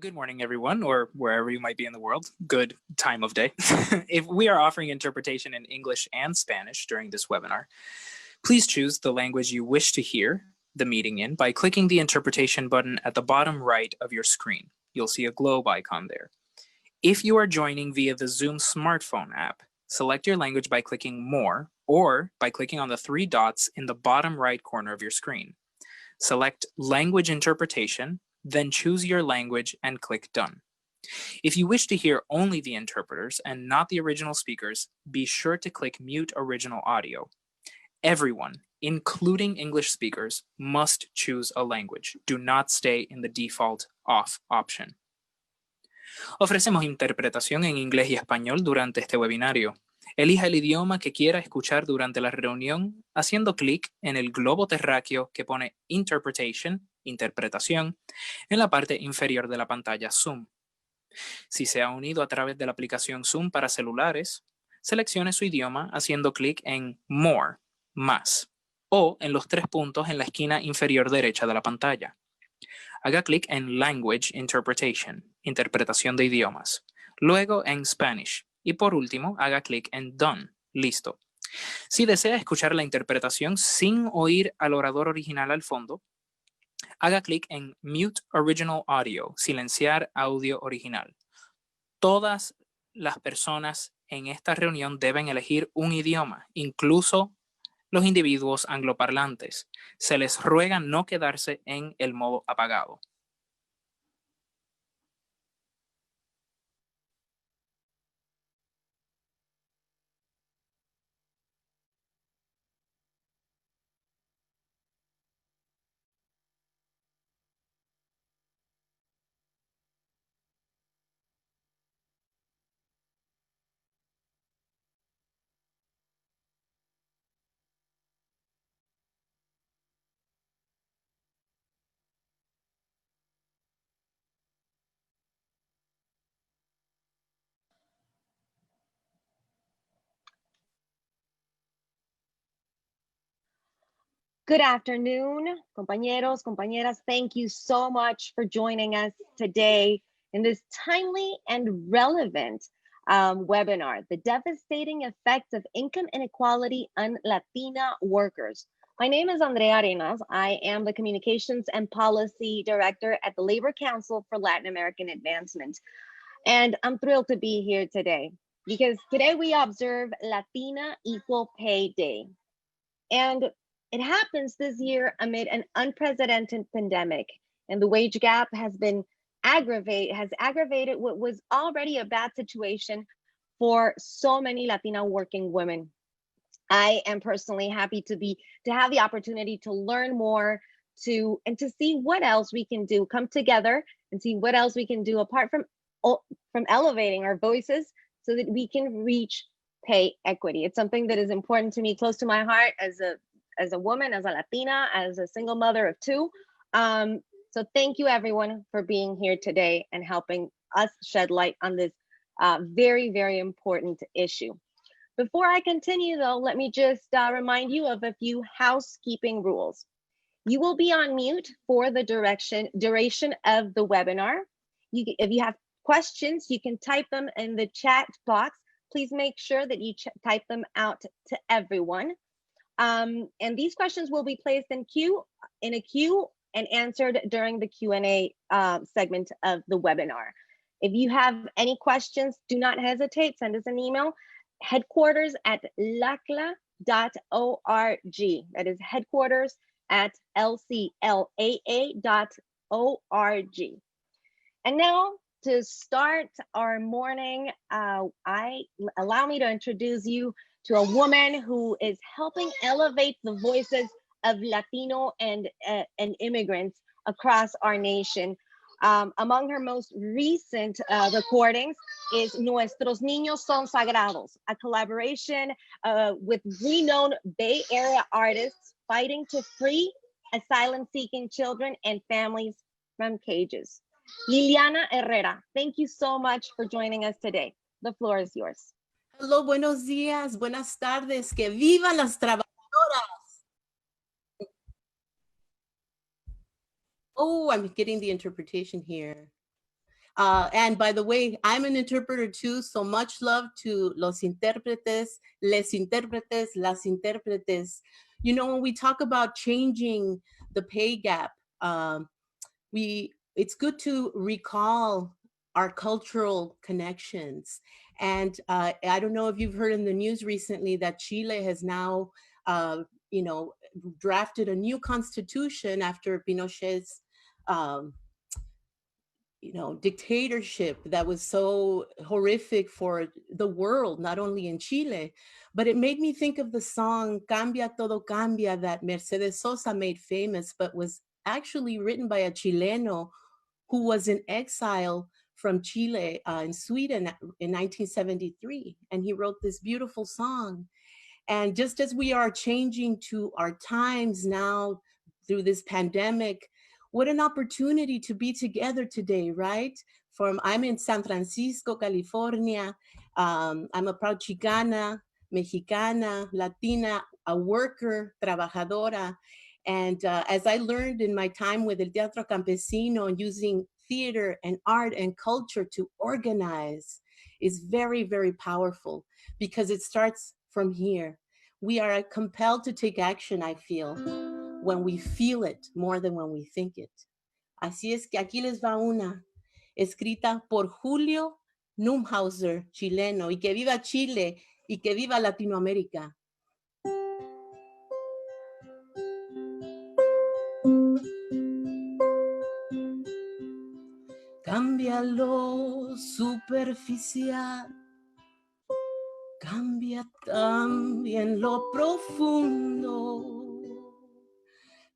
Good morning, everyone, or wherever you might be in the world. Good time of day. If we are offering interpretation in English and Spanish during this webinar, please choose the language you wish to hear the meeting in by clicking the interpretation button at the bottom right of your screen. You'll see a globe icon there. If you are joining via the Zoom smartphone app, select your language by clicking More or by clicking on the three dots in the bottom right corner of your screen. Select Language Interpretation, then choose your language and click Done. If you wish to hear only the interpreters and not the original speakers, be sure to click Mute Original Audio. Everyone, including English speakers, must choose a language. Do not stay in the default off option. Ofrecemos interpretación en inglés y español durante este webinario. Elija el idioma que quiera escuchar durante la reunión haciendo clic en el globo terráqueo que pone Interpretation, interpretación, en la parte inferior de la pantalla Zoom. Si se ha unido a través de la aplicación Zoom para celulares, seleccione su idioma haciendo clic en More, más, o en los tres puntos en la esquina inferior derecha de la pantalla. Haga clic en Language Interpretation, interpretación de idiomas, luego en Spanish y por último haga clic en Done, listo. Si desea escuchar la interpretación sin oír al orador original al fondo, haga clic en Mute Original Audio, silenciar audio original. Todas las personas en esta reunión deben elegir un idioma, incluso los individuos angloparlantes. Se les ruega no quedarse en el modo apagado. Good afternoon, compañeros, compañeras. Thank you so much for joining us today in this timely and relevant webinar, The Devastating Effects of Income Inequality on Latina Workers. My name is Andrea Arenas. I am the Communications and Policy Director at the Labor Council for Latin American Advancement. And I'm thrilled to be here today because today we observe Latina Equal Pay Day. And it happens this year amid an unprecedented pandemic, and the wage gap has aggravated what was already a bad situation for so many Latina working women. I am personally happy to have the opportunity to learn more and to see what else we can do, come together and see what else we can do apart from elevating our voices so that we can reach pay equity. It's something that is important to me, close to my heart as a woman, as a Latina, as a single mother of two. So thank you everyone for being here today and helping us shed light on this very, very important issue. Before I continue though, let me just remind you of a few housekeeping rules. You will be on mute for the duration of the webinar. If you have questions, you can type them in the chat box. Please make sure that you type them out to everyone. And these questions will be placed in a queue and answered during the Q&A segment of the webinar. If you have any questions, do not hesitate, send us an email, headquarters@lacla.org. That is headquarters@lclaa.org. And now to start our morning, allow me to introduce you to a woman who is helping elevate the voices of Latino and immigrants across our nation. Among her most recent recordings is Nuestros Niños Son Sagrados, a collaboration with renowned Bay Area artists fighting to free asylum-seeking children and families from cages. Liliana Herrera, thank you so much for joining us today. The floor is yours. Hello, buenos días, buenas tardes, que vivan las trabajadoras. Oh, I'm getting the interpretation here. And by the way, I'm an interpreter too, so much love to los intérpretes, les intérpretes, las intérpretes. You know, when we talk about changing the pay gap, it's good to recall our cultural connections. And I don't know if you've heard in the news recently that Chile has now, drafted a new constitution after Pinochet's dictatorship that was so horrific for the world, not only in Chile. But it made me think of the song Cambia Todo Cambia that Mercedes Sosa made famous, but was actually written by a Chileno who was in exile from Chile in Sweden in 1973. And he wrote this beautiful song. And just as we are changing to our times now through this pandemic, what an opportunity to be together today, right? I'm in San Francisco, California. I'm a proud Chicana, Mexicana, Latina, a worker, trabajadora. And as I learned in my time with El Teatro Campesino, using theater and art and culture to organize is very, very powerful because it starts from here. We are compelled to take action, I feel, when we feel it more than when we think it. Así es que aquí les va una, escrita por Julio Numhauser, chileno, y que viva Chile y que viva Latinoamérica. Cambia lo superficial, cambia también lo profundo.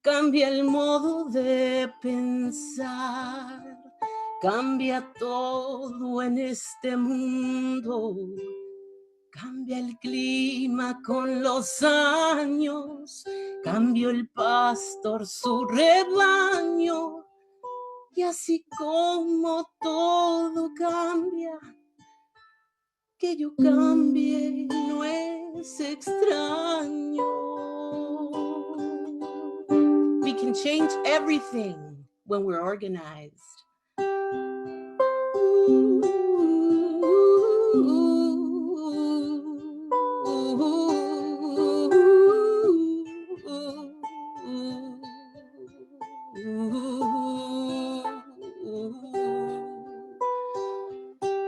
Cambia el modo de pensar, cambia todo en este mundo. Cambia el clima con los años, cambió el pastor su rebaño. Y así como todo cambia, que yo cambie no es extraño. We can change everything when we're organized.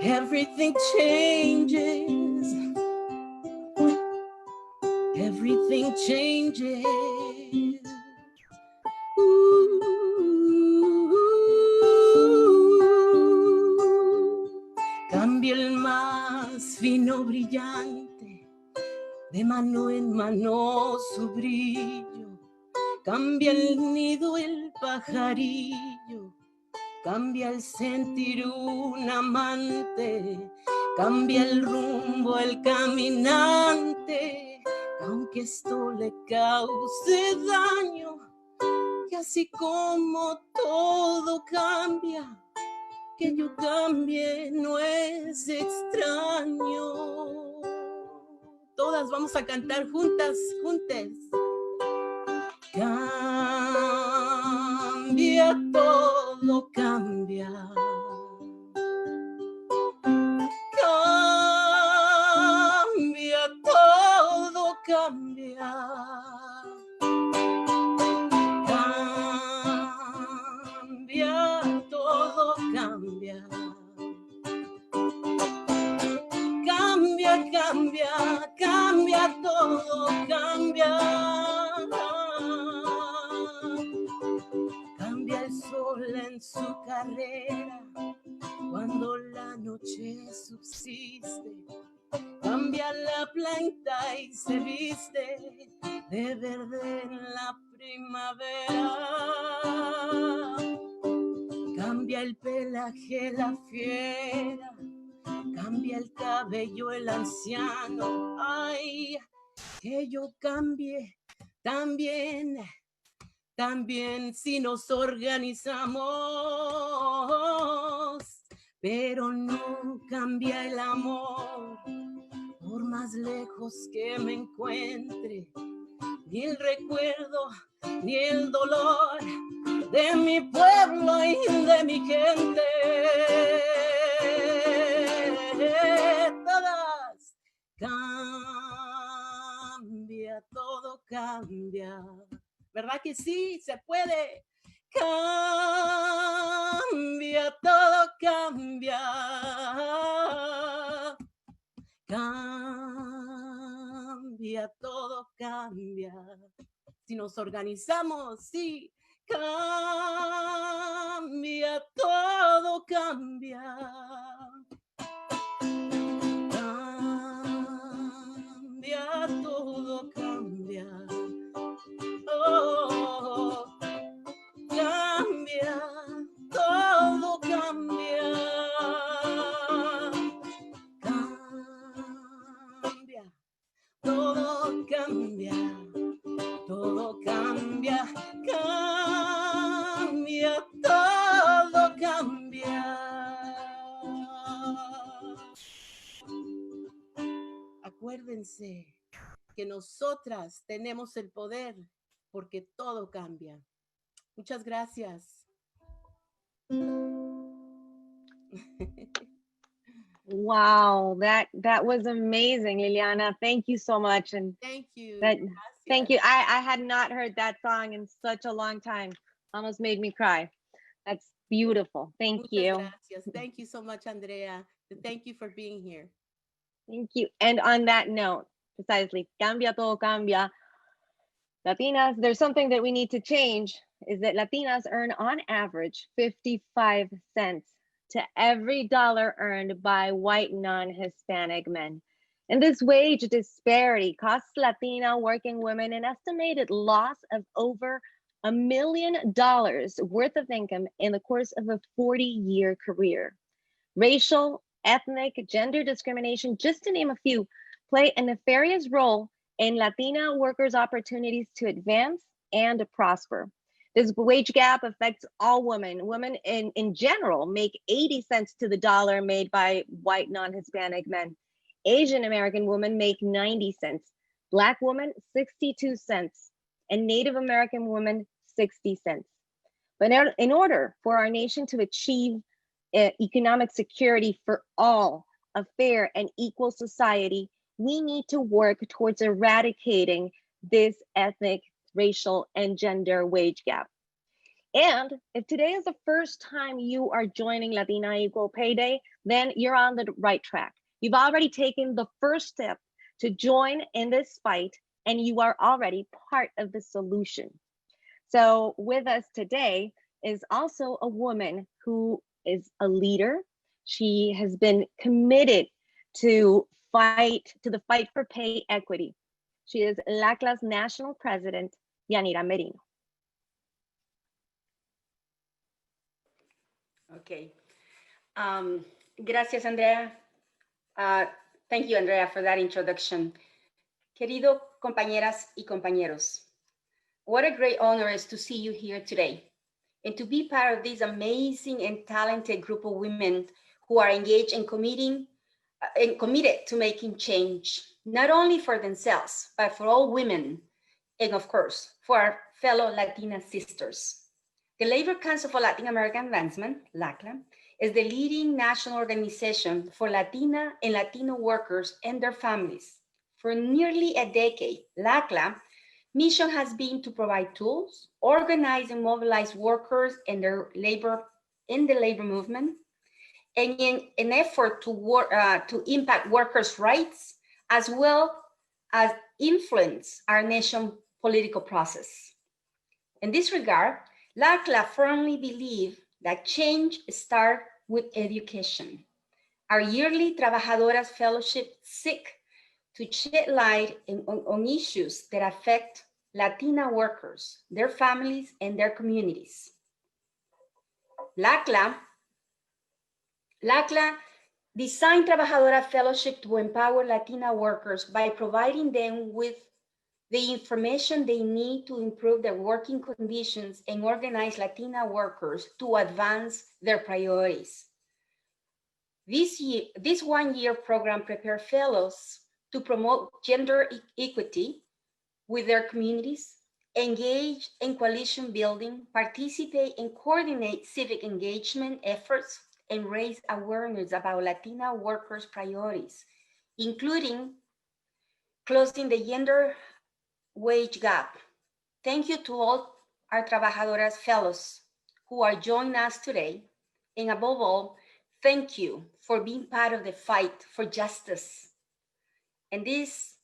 Everything changes. Everything changes. Cambia el más fino brillante, de mano en mano su brillo. Cambia el nido el pajarillo, cambia el sentir un amante, cambia el rumbo el caminante, aunque esto le cause daño. Y así como todo cambia, que yo cambie no es extraño. Todas vamos a cantar juntas, juntes. Cambia, todo cambia. Cambia, todo cambia. Cambia, todo cambia. Cambia, cambia, cambia, todo cambia. Cambia el sol en su carrera cuando la noche subsiste. Cambia la planta y se viste de verde en la primavera. Cambia el pelaje la fiera, cambia el cabello el anciano. Ay, que yo cambie también. También si nos organizamos, pero no cambia el amor, por más lejos que me encuentre, ni el recuerdo, ni el dolor de mi pueblo y de mi gente. ¿Verdad que sí? Se puede. Cambia, todo cambia. Cambia, todo cambia. Si nos organizamos, sí. Cambia, todo cambia. Cambia, todo cambia. Oh, cambia, todo cambia. Cambia, todo cambia. Todo cambia, cambia, todo cambia. Acuérdense que nosotras tenemos el poder porque todo cambia. Muchas gracias. Wow, that was amazing, Liliana. Thank you so much. And thank you. Thank you. I had not heard that song in such a long time. Almost made me cry. That's beautiful. Thank you. Gracias. Thank you so much, Andrea. Thank you for being here. Thank you. And on that note, precisely, cambia todo cambia. Latinas, there's something that we need to change, is that Latinas earn on average 55 cents to every dollar earned by white non-Hispanic men. And this wage disparity costs Latina working women an estimated loss of over $1 million worth of income in the course of a 40-year career. Racial, ethnic, gender discrimination, just to name a few, play a nefarious role in Latina workers' opportunities to advance and prosper. This wage gap affects all women. Women in general make 80 cents to the dollar made by white non-Hispanic men. Asian American women make 90 cents. Black women, 62 cents. And Native American women, 60 cents. But in order for our nation to achieve economic security for all, a fair and equal society, we need to work towards eradicating this ethnic, racial, and gender wage gap. And if today is the first time you are joining Latina Equal Pay Day, then you're on the right track. You've already taken the first step to join in this fight, and you are already part of the solution. So with us today is also a woman who is a leader. She has been committed to the fight for pay equity. She is LACLA's national president, Yanira Marino. Okay. Gracias, Andrea. Thank you, Andrea, for that introduction. Querido compañeras y compañeros, what a great honor it is to see you here today and to be part of this amazing and talented group of women who are engaged in committed to making change, not only for themselves, but for all women, and of course, for our fellow Latina sisters. The Labor Council for Latin American Advancement, LACLA, is the leading national organization for Latina and Latino workers and their families. For nearly a decade, LACLA's mission has been to provide tools, organize and mobilize workers and their labor in the labor movement, and in an effort to impact workers' rights, as well as influence our nation's political process. In this regard, LACLA firmly believes that change starts with education. Our yearly Trabajadora Fellowship seeks to shed light on issues that affect Latina workers, their families, and their communities. LACLA designed Trabajadora Fellowship to empower Latina workers by providing them with the information they need to improve their working conditions and organize Latina workers to advance their priorities. This one-year program prepares fellows to promote gender equity with their communities, engage in coalition building, participate and coordinate civic engagement efforts, and raise awareness about Latina workers' priorities, including closing the gender wage gap, Thank you to all our Trabajadoras Fellows who are joining us today. And above all, thank you for being part of the fight for justice. And this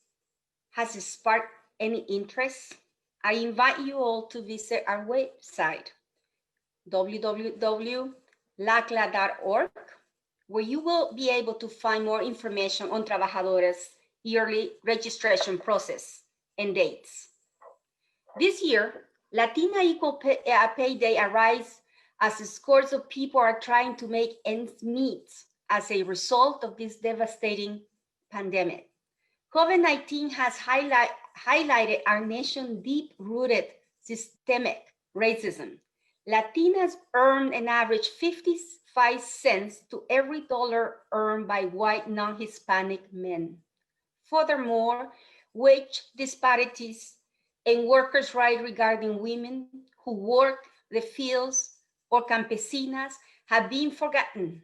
has sparked any interest. I invite you all to visit our website, www.lacla.org, where you will be able to find more information on Trabajadora's yearly registration process and dates. This year, Latina Equal Pay Day arrives as scores of people are trying to make ends meet as a result of this devastating pandemic. COVID-19 has highlighted our nation's deep-rooted systemic racism. Latinas earn an average 55 cents to every dollar earned by white non-Hispanic men. Furthermore, wage disparities and workers' rights regarding women who work the fields or campesinas have been forgotten.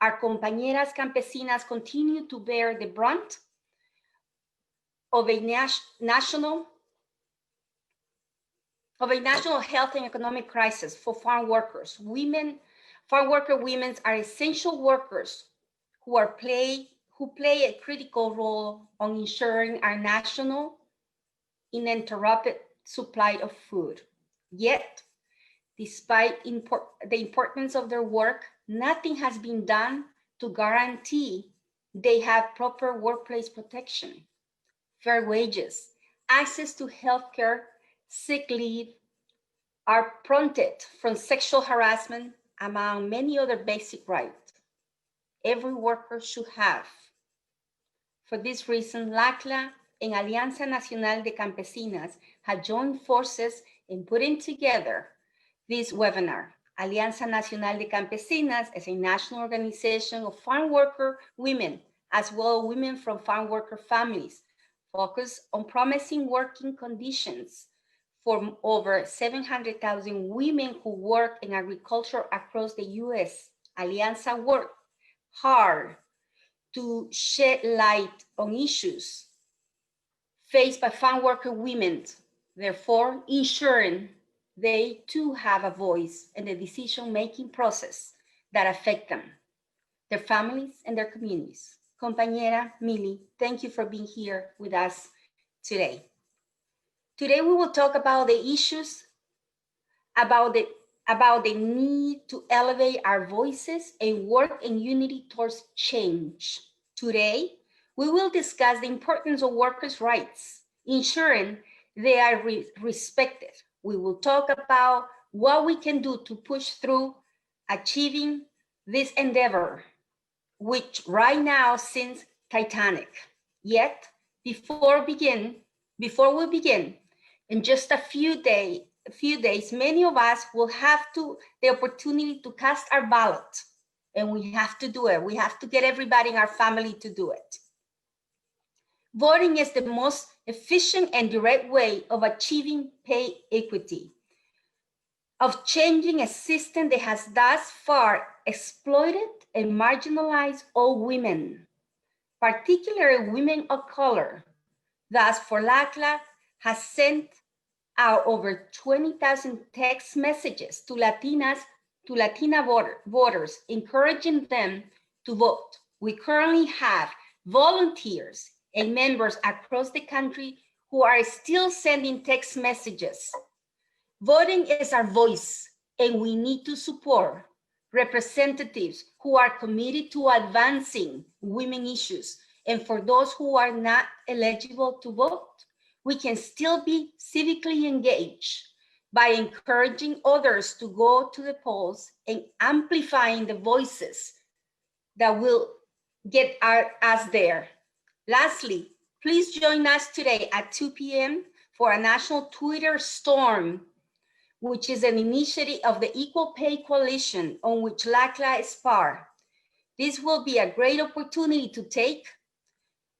Our compañeras campesinas continue to bear the brunt of a national health and economic crisis for farm workers. Farm worker women are essential workers who play a critical role on ensuring our national uninterrupted supply of food. Yet, despite the importance of their work, nothing has been done to guarantee they have proper workplace protection, fair wages, access to healthcare, sick leave, are protected from sexual harassment, among many other basic rights every worker should have. For this reason, LACLA and Alianza Nacional de Campesinas have joined forces in putting together this webinar. Alianza Nacional de Campesinas is a national organization of farm worker women, as well as women from farm worker families, focused on promising working conditions for over 700,000 women who work in agriculture across the US. Alianza worked hard to shed light on issues faced by farm worker women, therefore ensuring they too have a voice in the decision-making process that affect them, their families, and their communities. Compañera Mili, thank you for being here with us today. Today we will talk about the issues, about the need to elevate our voices and work in unity towards change. Today, we will discuss the importance of workers' rights, ensuring they are respected. We will talk about what we can do to push through achieving this endeavor, which right now seems titanic. Yet, before we begin, in just a few days, many of us will have the opportunity to cast our ballot, and we have to do it. We have to get everybody in our family to do it. Voting is the most efficient and direct way of achieving pay equity, of changing a system that has thus far exploited and marginalized all women, particularly women of color. Thus, for LACLA has sent out over 20,000 text messages to Latina voters, encouraging them to vote. We currently have volunteers and members across the country who are still sending text messages. Voting is our voice, and we need to support representatives who are committed to advancing women issues. And for those who are not eligible to vote, we can still be civically engaged by encouraging others to go to the polls and amplifying the voices that will get us there. Lastly, please join us today at 2 p.m. for a national Twitter storm, which is an initiative of the Equal Pay Coalition on which LACLA is part. This will be a great opportunity to take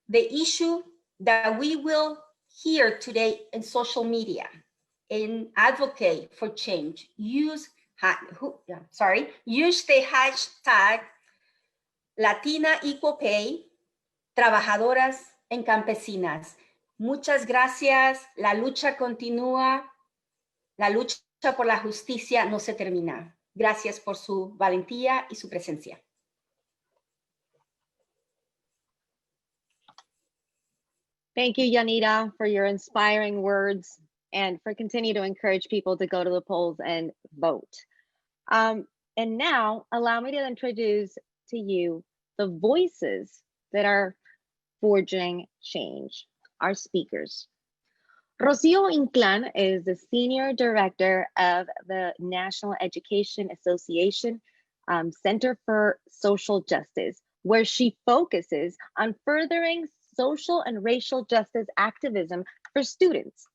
the issue that we will hear today in social media and advocate for change. Use the hashtag Latina Equal Pay, Trabajadoras en Campesinas. Muchas gracias. La lucha continúa. La lucha por la justicia no se termina. Gracias por su valentía y su presencia. Thank you, Yanira, for your inspiring words and for continue to encourage people to go to the polls and vote. And now allow me to introduce to you the voices that are forging change, our speakers. Rocio Inclán is the Senior Director of the National Education Association Center for Social Justice, where she focuses on furthering social and racial justice activism for students,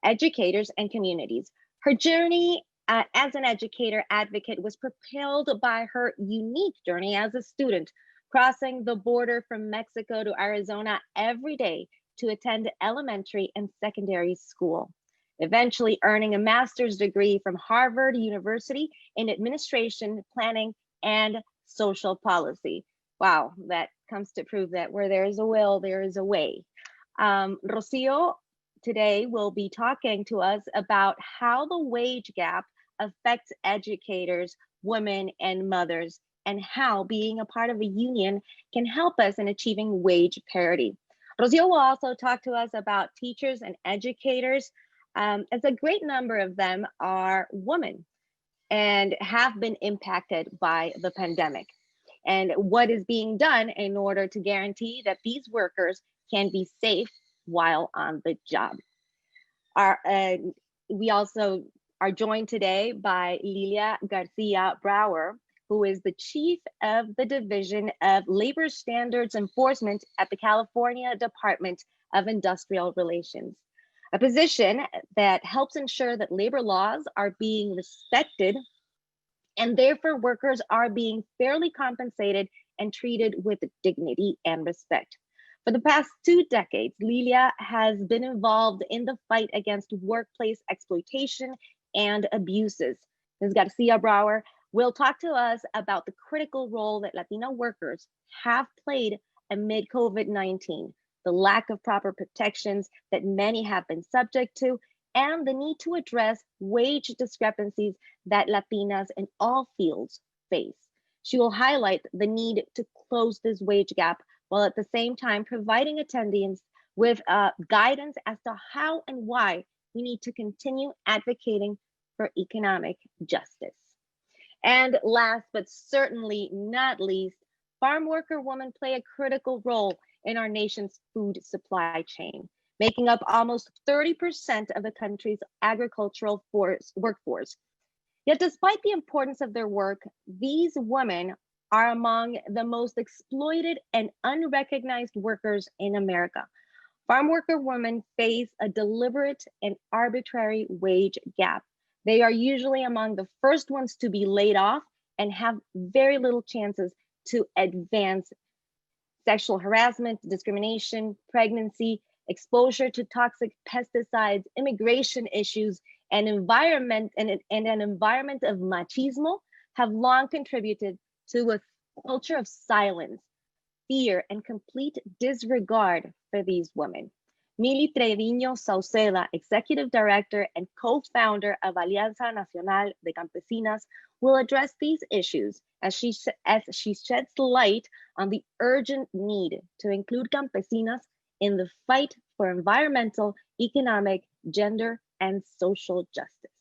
educators, and communities. Her journey as an educator advocate was propelled by her unique journey as a student, crossing the border from Mexico to Arizona every day to attend elementary and secondary school, eventually earning a master's degree from Harvard University in administration, planning, and social policy. Wow, that comes to prove that where there is a will, there is a way. Rocio today will be talking to us about how the wage gap affects educators, women, and mothers, and how being a part of a union can help us in achieving wage parity. Rocio will also talk to us about teachers and educators, as a great number of them are women and have been impacted by the pandemic, and what is being done in order to guarantee that these workers can be safe while on the job. We also are joined today by Lilia Garcia Brower, who is the Chief of the Division of Labor Standards Enforcement at the California Department of Industrial Relations, a position that helps ensure that labor laws are being respected and therefore workers are being fairly compensated and treated with dignity and respect. For the past 2 decades, Lilia has been involved in the fight against workplace exploitation and abuses. Ms. Garcia Brower will talk to us about the critical role that Latina workers have played amid COVID-19, the lack of proper protections that many have been subject to, and the need to address wage discrepancies that Latinas in all fields face. She will highlight the need to close this wage gap while at the same time providing attendees with guidance as to how and why we need to continue advocating for economic justice. And last but certainly not least, farm worker women play a critical role in our nation's food supply chain, making up almost 30% of the country's agricultural workforce. Yet despite the importance of their work, these women are among the most exploited and unrecognized workers in America. Farm worker women face a deliberate and arbitrary wage gap. They are usually among the first ones to be laid off and have very little chances to advance. Sexual harassment, discrimination, pregnancy, exposure to toxic pesticides, immigration issues, and an environment of machismo have long contributed to a culture of silence, fear, and complete disregard for these women. Mili Treviño Sauceda, Executive Director and co-founder of Alianza Nacional de Campesinas, will address these issues as she sheds light on the urgent need to include campesinas in the fight for environmental, economic, gender, and social justice.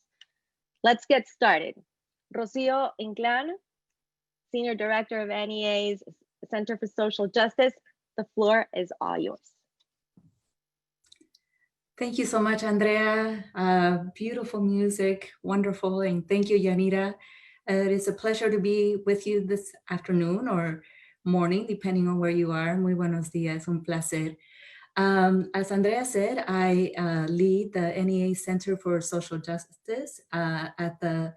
Let's get started. Rocio Inclán, Senior Director of NEA's Center for Social Justice, the floor is all yours. Thank you so much, Andrea. Beautiful music, wonderful, and thank you, Yanira. It is a pleasure to be with you this afternoon or morning, depending on where you are. Muy buenos días, un placer. As Andrea said, I lead the NEA Center for Social Justice at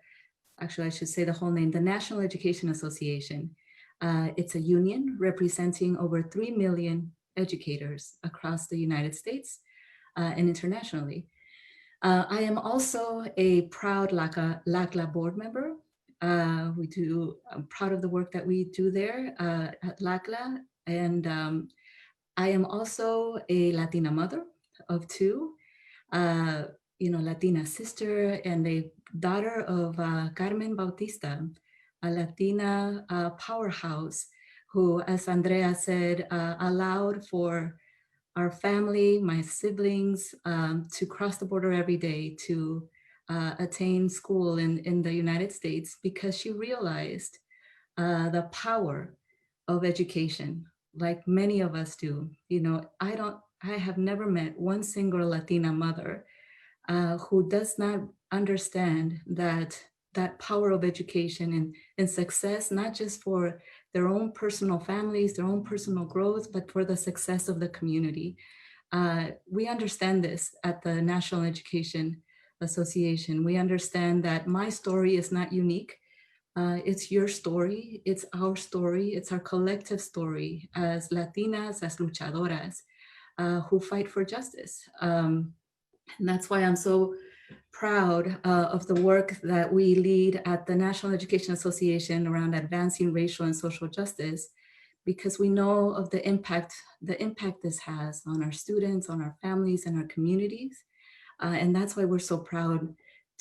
actually I should say the whole name, the National Education Association. It's a union representing over 3 million educators across the United States and internationally. I am also a proud LACLA board member. I'm proud of the work that we do there at LACLA. And I am also a Latina mother of 2. Latina sister and a daughter of Carmen Bautista, a Latina powerhouse who, as Andrea said, allowed for our family, my siblings, to cross the border every day to attain school in the United States because she realized the power of education, like many of us do. I have never met one single Latina mother who does not understand that power of education and success, not just for their own personal families, their own personal growth, but for the success of the community. We understand this at the National Education Association. We understand that my story is not unique. It's your story, it's our story, it's our collective story as Latinas, as luchadoras who fight for justice. And that's why I'm so proud of the work that we lead at the National Education Association around advancing racial and social justice, because we know of the impact this has on our students, on our families, and our communities. And that's why we're so proud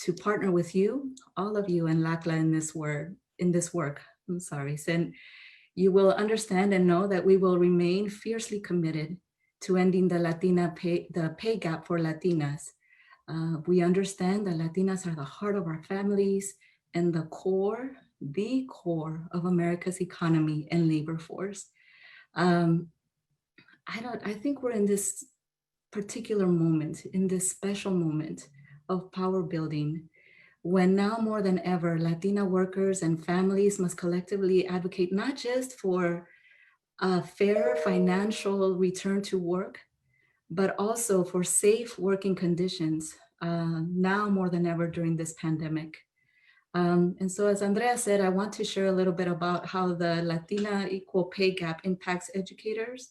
to partner with you, all of you, and LACLA in this work. I'm sorry. And you will understand and know that we will remain fiercely committed to ending the pay gap for Latinas. We understand that Latinas are the heart of our families and the core of America's economy and labor force. I think we're in this particular moment, in this special moment of power building, when now more than ever, Latina workers and families must collectively advocate not just for a fair financial return to work, but also for safe working conditions now more than ever during this pandemic. And so as Andrea said, I want to share a little bit about how the Latina equal pay gap impacts educators.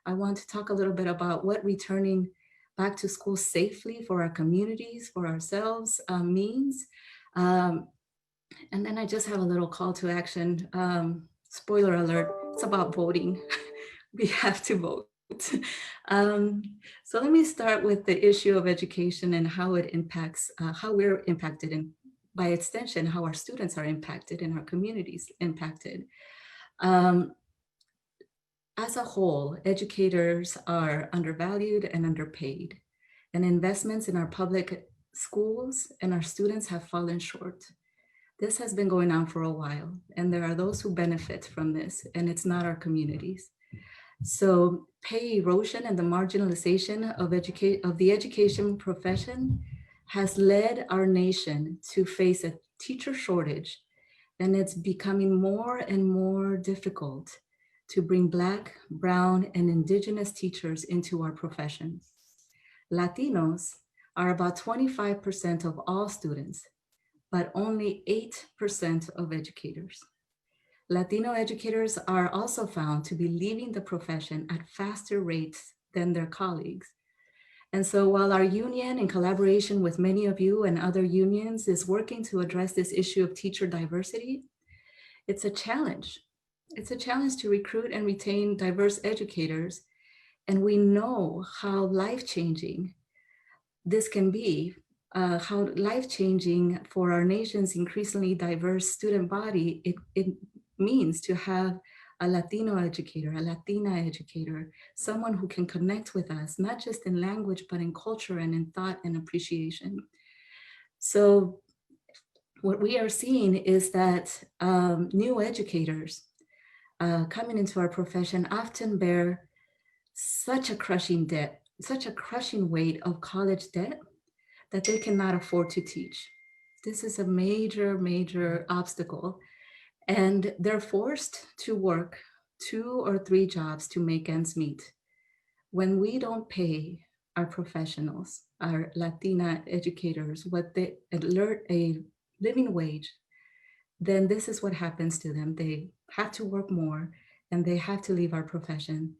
I want to talk a little bit about what returning back to school safely for our communities, for ourselves means. And then I just have a little call to action. Spoiler alert, it's about voting. We have to vote. So let me start with the issue of education and how it impacts, how we're impacted, and by extension, how our students are impacted and our communities impacted. As a whole, educators are undervalued and underpaid, and investments in our public schools and our students have fallen short. This has been going on for a while, and there are those who benefit from this, and it's not our communities. So pay erosion and the marginalization of the education profession has led our nation to face a teacher shortage, and it's becoming more and more difficult to bring Black, Brown, and Indigenous teachers into our profession. Latinos are about 25% of all students, but only 8% of educators. Latino educators are also found to be leaving the profession at faster rates than their colleagues. And so while our union, in collaboration with many of you and other unions, is working to address this issue of teacher diversity, it's a challenge. It's a challenge to recruit and retain diverse educators. And we know how life-changing this can be, how life-changing for our nation's increasingly diverse student body it means to have a Latino educator, a Latina educator, someone who can connect with us, not just in language, but in culture and in thought and appreciation. So what we are seeing is that new educators coming into our profession often bear such a crushing debt, such a crushing weight of college debt that they cannot afford to teach. This is a major, major obstacle. And they're forced to work 2 or 3 jobs to make ends meet. When we don't pay our professionals, our Latina educators, what they alert a living wage, then this is what happens to them. They have to work more and they have to leave our profession.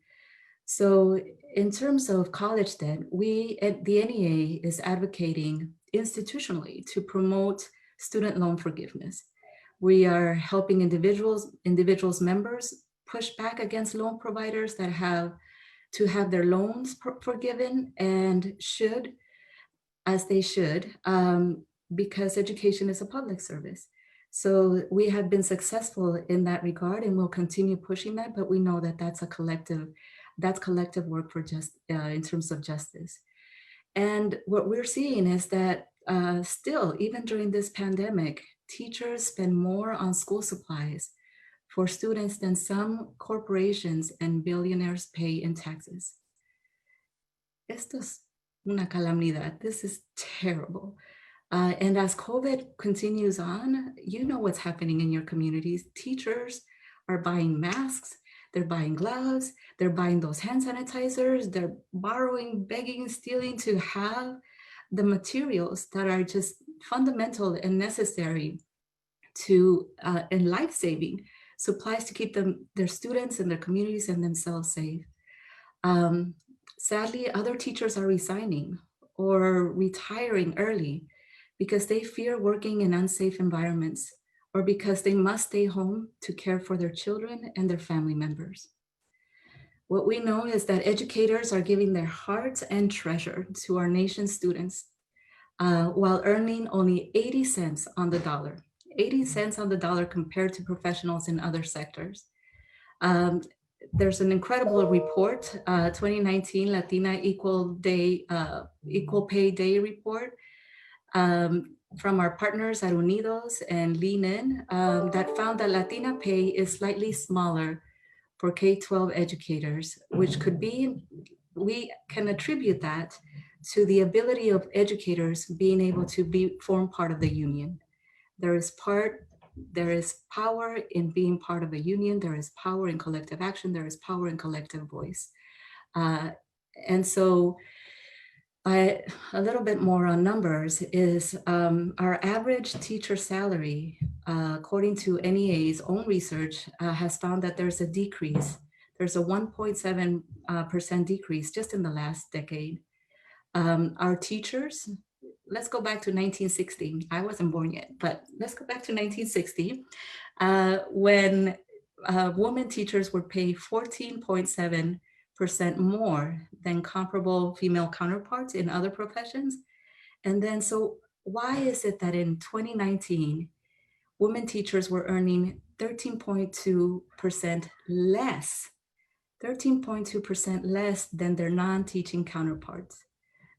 So in terms of college debt, we at the NEA is advocating institutionally to promote student loan forgiveness. We are helping individuals members push back against loan providers that have to have their loans forgiven and should as they should, because education is a public service. So we have been successful in that regard, and we'll continue pushing that, but we know that that's collective work for in terms of justice. And what we're seeing is that still, even during this pandemic, teachers spend more on school supplies for students than some corporations and billionaires pay in taxes. Esto es una calamidad. This is terrible. And as COVID continues on, you know what's happening in your communities. Teachers are buying masks, they're buying gloves, they're buying those hand sanitizers, they're borrowing, begging, stealing to have the materials that are just fundamental and necessary to and life-saving supplies to keep their students and their communities and themselves safe. Sadly, other teachers are resigning or retiring early because they fear working in unsafe environments or because they must stay home to care for their children and their family members. What we know is that educators are giving their hearts and treasure to our nation's students while earning only 80 cents on the dollar. 80 cents on the dollar compared to professionals in other sectors. There's an incredible report, 2019 Latina Equal Pay Day report from our partners at Unidos and Lean In that found that Latina pay is slightly smaller for K-12 educators, which could be, we can attribute that to the ability of educators being able to form part of the union. There is power in being part of a union. There is power in collective action. There is power in collective voice. And so a little bit more on numbers is our average teacher salary, according to NEA's own research, has found that there's a decrease. There's a 1.7% decrease just in the last decade. Our teachers, let's go back to 1960. I wasn't born yet, but let's go back to 1960 when women teachers were paid 14.7% more than comparable female counterparts in other professions. And then, so why is it that in 2019, women teachers were earning 13.2% less, 13.2% less than their non-teaching counterparts?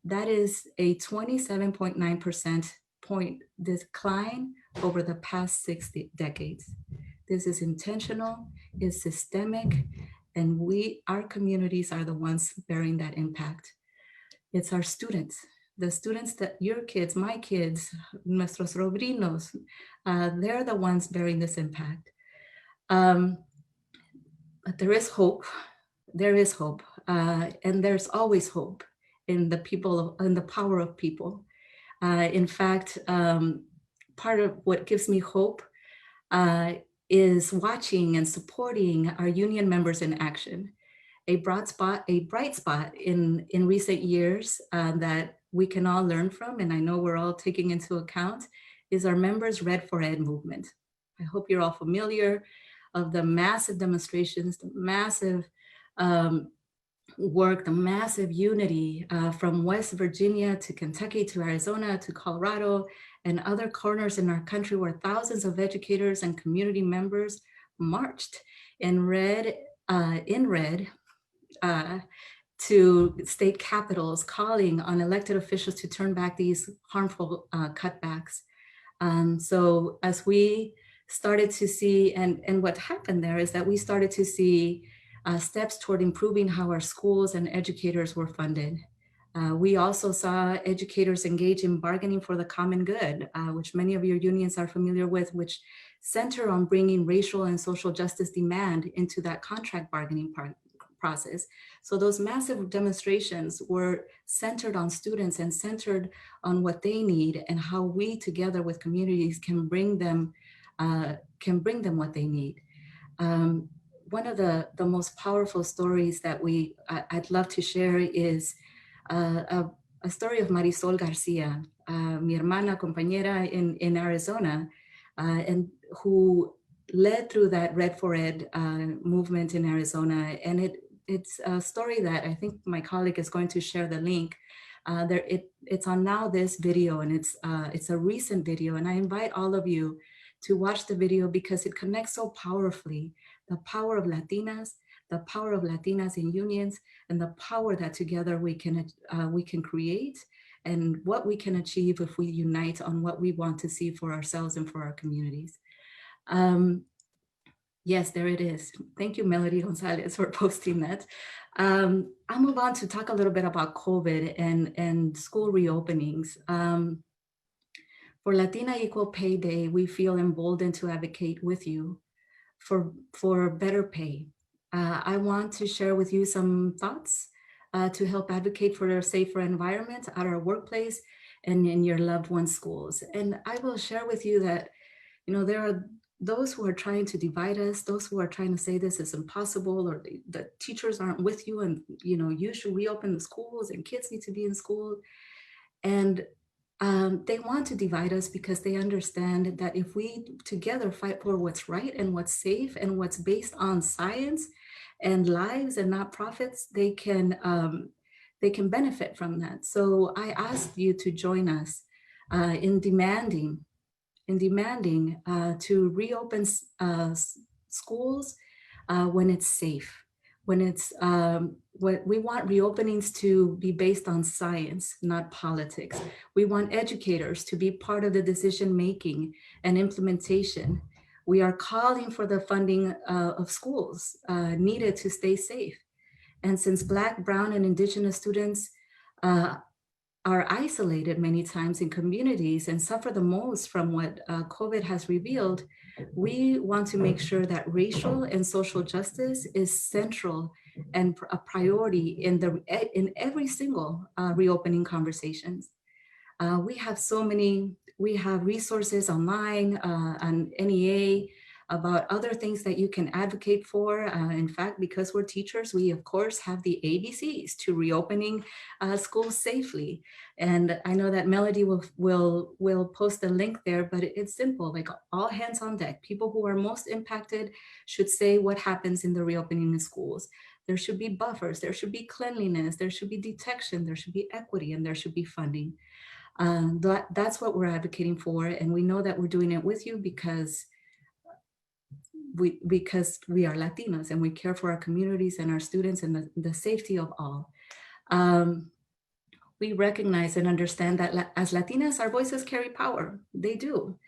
That is a 27.9% point decline over the past 6 decades. This is intentional, it's systemic, and our communities are the ones bearing that impact. It's our students, the students that your kids, my kids, nuestros sobrinos, they're the ones bearing this impact. But there is hope, and there's always hope in the people, in the power of people. In fact, part of what gives me hope is watching and supporting our union members in action. A bright spot in recent years that we can all learn from, and I know we're all taking into account, is our members' Red for Ed movement. I hope you're all familiar of the massive demonstrations, the massive work, the massive unity from West Virginia to Kentucky to Arizona to Colorado and other corners in our country where thousands of educators and community members marched in red to state capitals, calling on elected officials to turn back these harmful cutbacks. So as we started to see, and what happened there is that we started to see steps toward improving how our schools and educators were funded. We also saw educators engage in bargaining for the common good, which many of your unions are familiar with, which center on bringing racial and social justice demand into that contract bargaining process. So those massive demonstrations were centered on students and centered on what they need and how we together with communities can bring them what they need. One of the most powerful stories that I'd love to share is a story of Marisol Garcia, mi hermana compañera in Arizona, and who led through that Red for Ed movement in Arizona. And it it's a story that I think my colleague is going to share the link. It's on Now This video, and it's a recent video, and I invite all of you to watch the video because it connects so powerfully the power of Latinas, the power of Latinas in unions, and the power that together we can create, and what we can achieve if we unite on what we want to see for ourselves and for our communities. Yes, there it is. Thank you, Melody Gonzalez, for posting that. I'll move on to talk a little bit about COVID and school reopenings. For Latina Equal Pay Day, we feel emboldened to advocate with you for better pay. I want to share with you some thoughts to help advocate for a safer environment at our workplace and in your loved one's schools. And I will share with you that, there are those who are trying to divide us, those who are trying to say this is impossible, or the teachers aren't with you, and you should reopen the schools and kids need to be in school. And they want to divide us because they understand that if we together fight for what's right and what's safe and what's based on science and lives and not profits, they can benefit from that. So I asked you to join us in demanding to reopen schools when it's safe. When it's we want reopenings to be based on science, not politics. We want educators to be part of the decision making and implementation. We are calling for the funding of schools needed to stay safe. And since Black, Brown, and Indigenous students are isolated many times in communities and suffer the most from what COVID has revealed, we want to make sure that racial and social justice is central and a priority in every single reopening conversations. We have resources online on NEA about other things that you can advocate for. In fact, because we're teachers, we of course have the ABCs to reopening schools safely. And I know that Melody will post a link there, but it's simple, like all hands on deck. People who are most impacted should say what happens in the reopening of schools. There should be buffers, there should be cleanliness, there should be detection, there should be equity, and there should be funding. That's what we're advocating for. And we know that we're doing it with you because we are Latinos and we care for our communities and our students and the safety of all. We recognize and understand that as Latinas, our voices carry power. They do.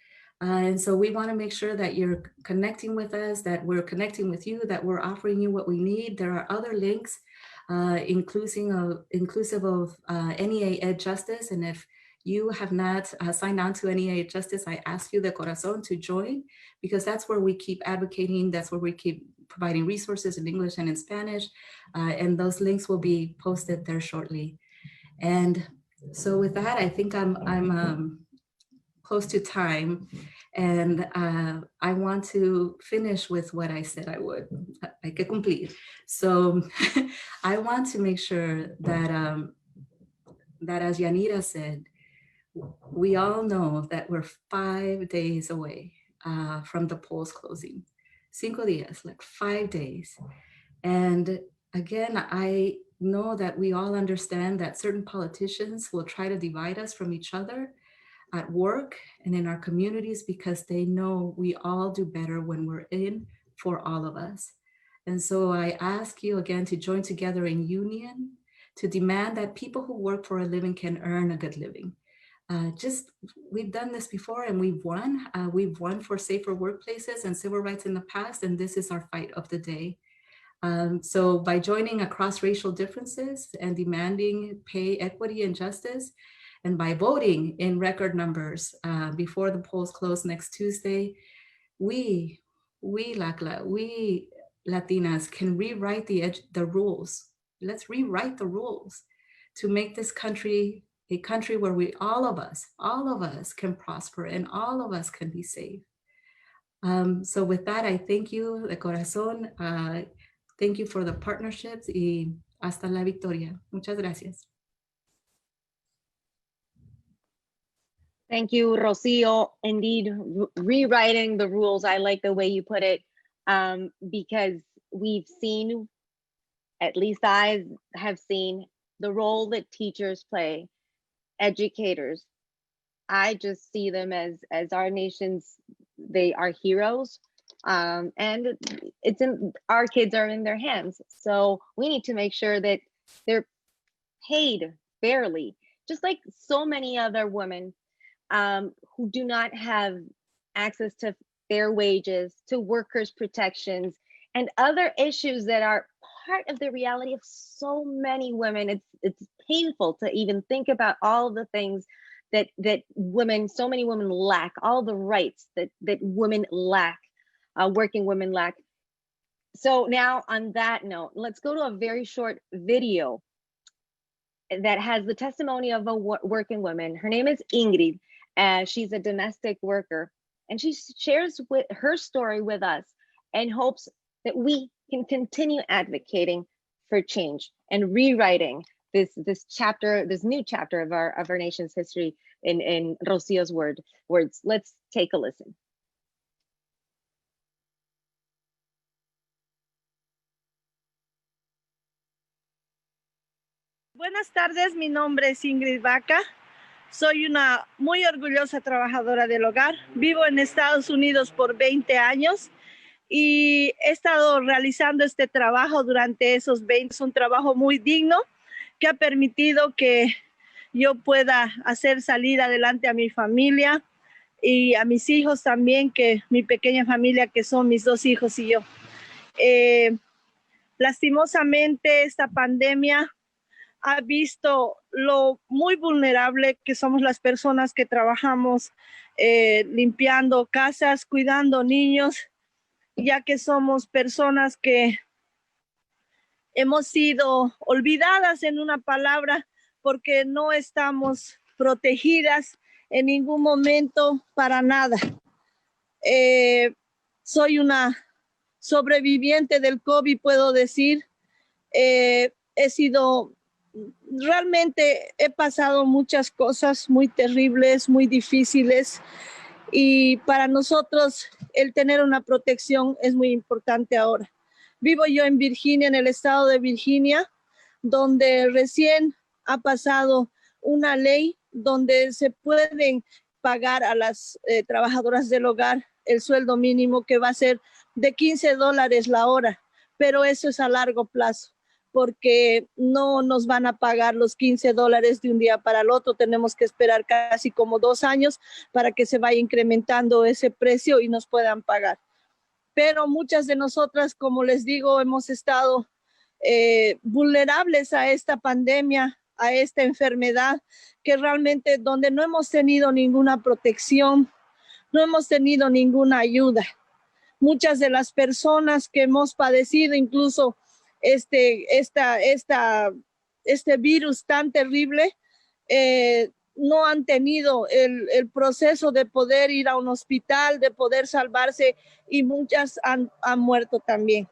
And so we want to make sure that you're connecting with us, that we're connecting with you, that we're offering you what we need. There are other links inclusive of NEA Ed Justice. And if you have not signed on to NEA Ed Justice, I ask you de corazón to join, because that's where we keep advocating. That's where we keep providing resources in English and in Spanish. And those links will be posted there shortly. And so with that, I think I'm close to time, and I want to finish with what I said I would. Hay que cumplir. So I want to make sure that that as Yanira said, we all know that we're 5 days away from the polls closing. 5 días, like 5 days. And again, I know that we all understand that certain politicians will try to divide us from each other at work and in our communities because they know we all do better when we're in for all of us. And so I ask you again to join together in union to demand that people who work for a living can earn a good living. We've done this before and we've won. We've won for safer workplaces and civil rights in the past, and this is our fight of the day. So by joining across racial differences and demanding pay equity and justice, and by voting in record numbers before the polls close next Tuesday, we Latinas can rewrite the rules. Let's rewrite the rules to make this country a country where all of us can prosper and all of us can be safe. So with that, I thank you de corazón. Thank you for the partnerships y hasta la victoria. Muchas gracias. Thank you, Rocio. Indeed, rewriting the rules. I like the way you put it, because we've seen at least I have seen the role that teachers play, educators. I just see them as our nation's, they are heroes. And it's in, our kids are in their hands. So we need to make sure that they're paid fairly, just like so many other women who do not have access to fair wages, to workers' protections, and other issues that are part of the reality of so many women. It's painful to even think about all the things that women, so many women lack, all the rights that women lack, working women lack. So now on that note, let's go to a very short video that has the testimony of a working woman. Her name is Ingrid. She's a domestic worker, and she shares with her story with us and hopes that we can continue advocating for change and rewriting this chapter, this new chapter of our nation's history in Rocio's words. Let's take a listen. Buenas tardes, mi nombre es Ingrid Vaca. Soy una muy orgullosa trabajadora del hogar. Vivo en Estados Unidos por 20 años y he estado realizando este trabajo durante esos 20. Es un trabajo muy digno que ha permitido que yo pueda hacer salir adelante a mi familia y a mis hijos también, que mi pequeña familia, que son mis 2 hijos y yo. Lastimosamente, esta pandemia ha visto lo muy vulnerable que somos las personas que trabajamos limpiando casas, cuidando niños, ya que somos personas que hemos sido olvidadas, en una palabra, porque no estamos protegidas en ningún momento para nada. Soy una sobreviviente del COVID, puedo decir. Realmente he pasado muchas cosas muy terribles, muy difíciles, y para nosotros el tener una protección es muy importante ahora. Vivo yo en Virginia, en el estado de Virginia, donde recién ha pasado una ley donde se pueden pagar a las trabajadoras del hogar el sueldo mínimo, que va a ser de $15 la hora, pero eso es a largo plazo, porque no nos van a pagar los $15 de un día para el otro. Tenemos que esperar casi como 2 años para que se vaya incrementando ese precio y nos puedan pagar. Pero muchas de nosotras, como les digo, hemos estado vulnerables a esta pandemia, a esta enfermedad, que realmente donde no hemos tenido ninguna protección, no hemos tenido ninguna ayuda. Muchas de las personas que hemos padecido incluso este virus tan terrible, no han tenido el proceso de poder ir a un hospital, de poder salvarse, y muchas han muerto también.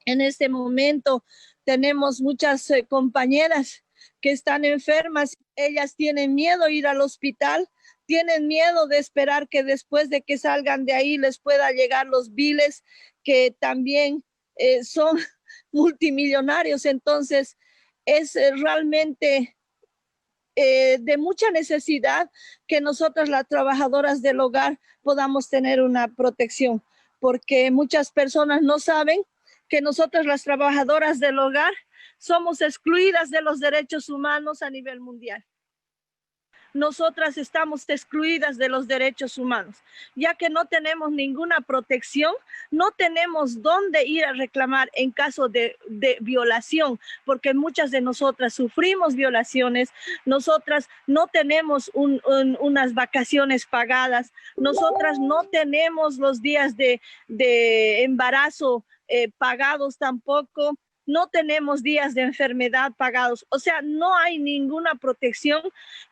En este momento tenemos muchas compañeras que están enfermas. Ellas tienen miedo a ir al hospital, tienen miedo de esperar que después de que salgan de ahí les pueda llegar los biles, que también son multimillonarios. Entonces es realmente de mucha necesidad que nosotras, las trabajadoras del hogar, podamos tener una protección, porque muchas personas no saben que nosotras, las trabajadoras del hogar, somos excluidas de los derechos humanos a nivel mundial. Nosotras estamos excluidas de los derechos humanos, ya que no tenemos ninguna protección, no tenemos dónde ir a reclamar en caso de violación, porque muchas de nosotras sufrimos violaciones. Nosotras no tenemos unas vacaciones pagadas, nosotras no tenemos los días de embarazo pagados tampoco. No tenemos días de enfermedad pagados. O sea, no hay ninguna protección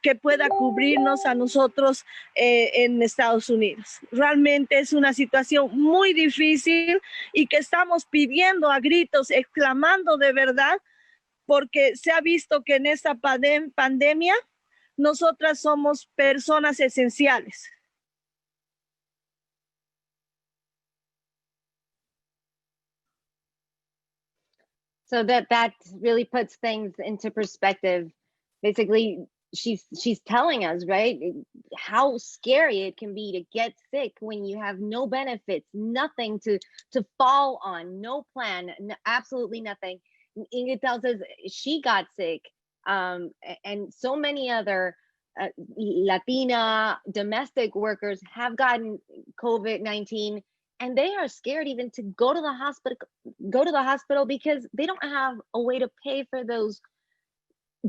que pueda cubrirnos a nosotros en Estados Unidos. Realmente es una situación muy difícil y que estamos pidiendo a gritos, exclamando de verdad, porque se ha visto que en esta pandemia nosotras somos personas esenciales. So that really puts things into perspective. Basically, she's telling us, right, how scary it can be to get sick when you have no benefits, nothing to fall on, no plan, absolutely nothing. Ingrid tells us she got sick, and so many other Latina domestic workers have gotten COVID-19, and they are scared even to go to the hospital because they don't have a way to pay for those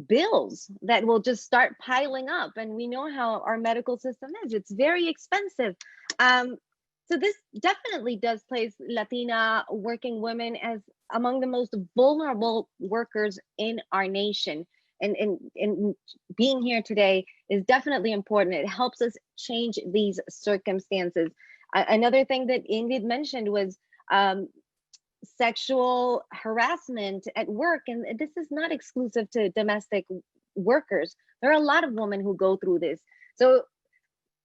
bills that will just start piling up. And we know how our medical system is. It's very expensive. So this definitely does place Latina working women as among the most vulnerable workers in our nation. And being here today is definitely important. It helps us change these circumstances. Another thing that Ingrid mentioned was sexual harassment at work. And this is not exclusive to domestic workers. There are a lot of women who go through this. So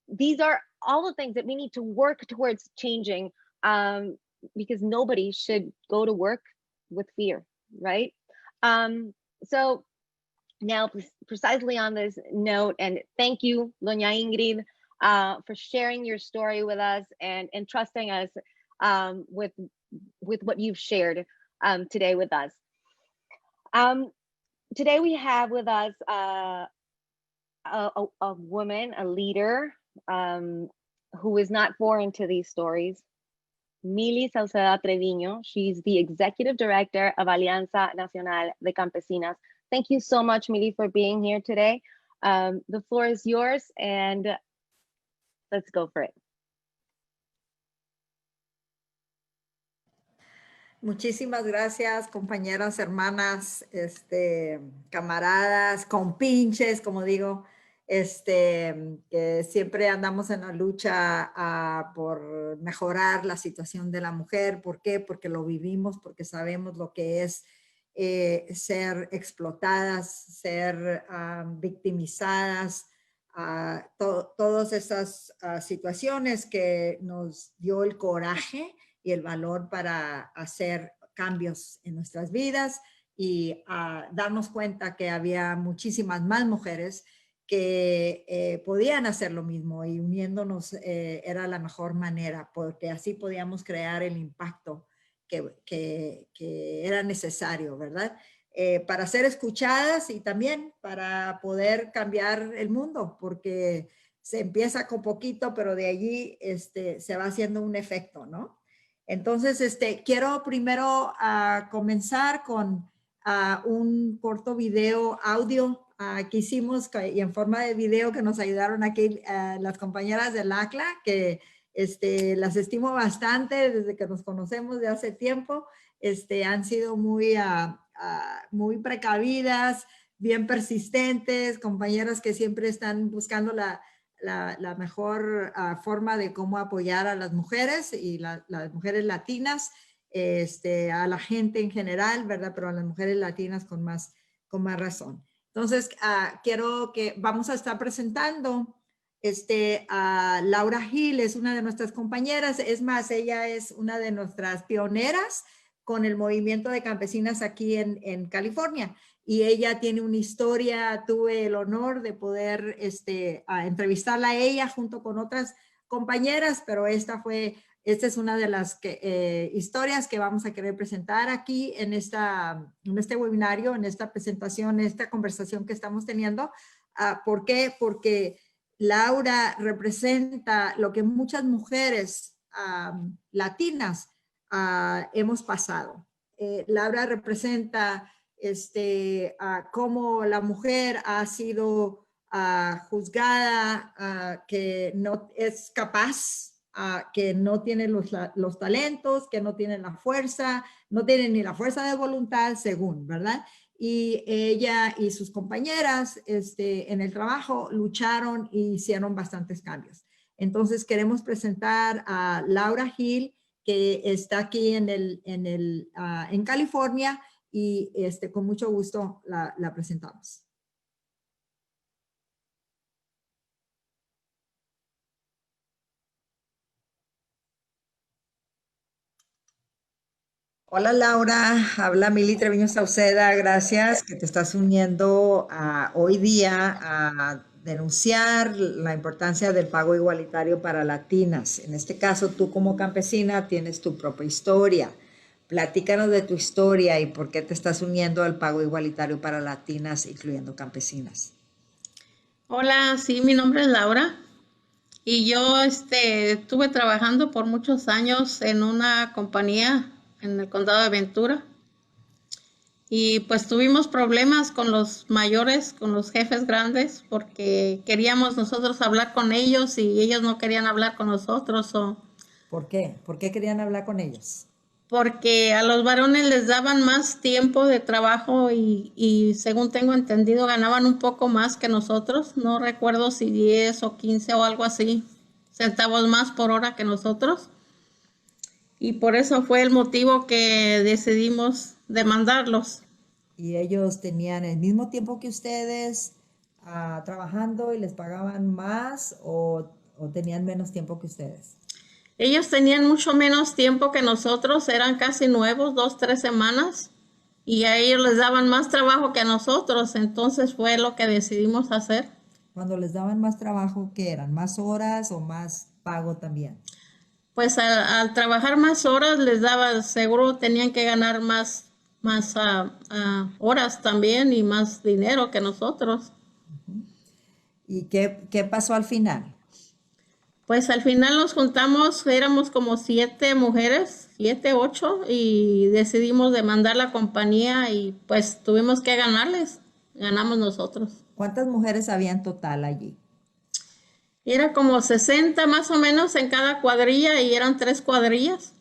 these are all the things that we need to work towards changing, because nobody should go to work with fear, right? So now, precisely on this note, and thank you, Doña Ingrid, for sharing your story with us and trusting us with what you've shared today with us. Today we have with us a woman, a leader, who is not foreign to these stories. Mili Sauceda Treviño. She's the Executive Director of Alianza Nacional de Campesinas. Thank you so much, Mili, for being here today. The floor is yours, and let's go for it. Muchísimas gracias, compañeras, hermanas, camaradas, compinches, como digo, que siempre andamos en la lucha por mejorar la situación de la mujer. ¿Por qué? Porque lo vivimos, porque sabemos lo que es ser explotadas, ser victimizadas, todas esas situaciones que nos dio el coraje y el valor para hacer cambios en nuestras vidas y darnos cuenta que había muchísimas más mujeres que podían hacer lo mismo, y uniéndonos era la mejor manera, porque así podíamos crear el impacto que era necesario, ¿verdad? Para ser escuchadas y también para poder cambiar el mundo, porque se empieza con poquito, pero de allí se va haciendo un efecto, ¿no? Entonces, quiero primero comenzar con un corto video audio que hicimos y en forma de video que nos ayudaron aquí las compañeras del ACLA, que las estimo bastante desde que nos conocemos de hace tiempo. Han sido muy precavidas, bien persistentes, compañeras que siempre están buscando la mejor forma de cómo apoyar a las mujeres y las mujeres latinas, a la gente en general, ¿verdad? Pero a las mujeres latinas con más razón. Entonces, vamos a estar presentando a Laura Gil. Es una de nuestras compañeras. Es más, ella es una de nuestras pioneras con el movimiento de campesinas aquí en California. Y ella tiene una historia. Tuve el honor de poder entrevistarla a ella junto con otras compañeras, pero esta es una de las historias que vamos a querer presentar aquí en este webinario, en esta presentación, en esta conversación que estamos teniendo. ¿Por qué? Porque Laura representa lo que muchas mujeres latinas hemos pasado. Laura representa cómo la mujer ha sido juzgada, que no es capaz, que no tiene los talentos, que no tiene la fuerza, no tiene ni la fuerza de voluntad, según, ¿verdad? Y ella y sus compañeras en el trabajo lucharon y hicieron bastantes cambios. Entonces queremos presentar a Laura Gil, que está aquí en California, y con mucho gusto la presentamos. Hola Laura, habla Mili Treviño Sauceda, gracias que te estás uniendo hoy día a denunciar la importancia del pago igualitario para latinas. En este caso, tú como campesina tienes tu propia historia. Platícanos de tu historia y por qué te estás uniendo al pago igualitario para latinas, incluyendo campesinas. Hola, sí, mi nombre es Laura y yo estuve trabajando por muchos años en una compañía en el condado de Ventura y pues tuvimos problemas con los mayores, con los jefes grandes, porque queríamos nosotros hablar con ellos y ellos no querían hablar con nosotros, o ¿Por qué? ¿Por qué querían hablar con ellos? porque a los varones les daban más tiempo de trabajo y según tengo entendido ganaban un poco más que nosotros. No recuerdo si 10 o 15 o algo así, centavos más por hora que nosotros. Y por eso fue el motivo que decidimos demandarlos. ¿Y ellos tenían el mismo tiempo que ustedes trabajando y les pagaban más o tenían menos tiempo que ustedes? Ellos tenían mucho menos tiempo que nosotros, eran casi nuevos, 2, 3 semanas, y a ellos les daban más trabajo que a nosotros, entonces fue lo que decidimos hacer. Cuando les daban más trabajo, ¿qué eran? ¿Más horas o más pago también? Pues al trabajar más horas les daba, seguro tenían que ganar más horas también y más dinero que nosotros. ¿Y qué pasó al final? Pues al final nos juntamos, éramos como 7 mujeres, 7, 8, y decidimos demandar la compañía y pues tuvimos que ganarles, ganamos nosotros. ¿Cuántas mujeres había en total allí? Era como 60 más o menos en cada cuadrilla y eran 3 cuadrillas.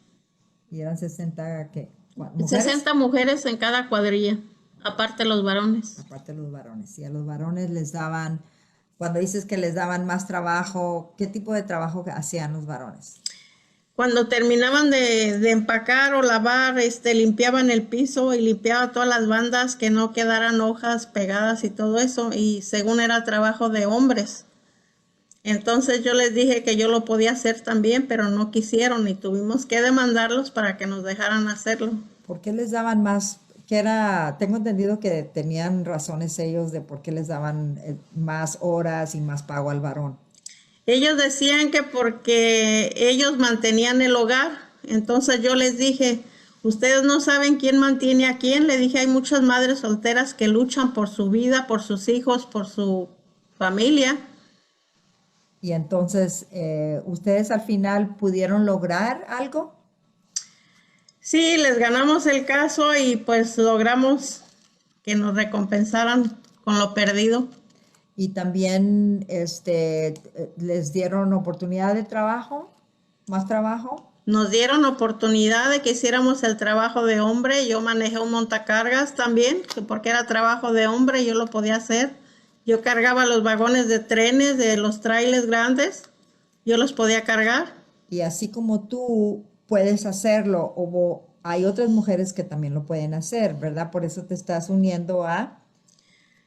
¿Y eran 60 qué? ¿Mujeres? 60 mujeres en cada cuadrilla, aparte los varones. Aparte los varones. Y a los varones les daban, cuando dices que les daban más trabajo, ¿qué tipo de trabajo hacían los varones? Cuando terminaban de empacar o lavar, limpiaban el piso y limpiaban todas las bandas que no quedaran hojas pegadas y todo eso, y según era trabajo de hombres. Entonces yo les dije que yo lo podía hacer también, pero no quisieron y tuvimos que demandarlos para que nos dejaran hacerlo. ¿Por qué les daban más? Tengo entendido que tenían razones ellos de por qué les daban más horas y más pago al varón. Ellos decían que porque ellos mantenían el hogar. Entonces yo les dije, ustedes no saben quién mantiene a quién. Le dije, hay muchas madres solteras que luchan por su vida, por sus hijos, por su familia. Y entonces, ¿ustedes al final pudieron lograr algo? Sí, les ganamos el caso y pues logramos que nos recompensaran con lo perdido. Y también les dieron oportunidad de trabajo, más trabajo. Nos dieron oportunidad de que hiciéramos el trabajo de hombre. Yo manejé un montacargas también, porque era trabajo de hombre, yo lo podía hacer. Yo cargaba los vagones de trenes, de los trailers grandes, yo los podía cargar. Y así como tú puedes hacerlo, hay otras mujeres que también lo pueden hacer, ¿verdad? Por eso te estás uniendo a...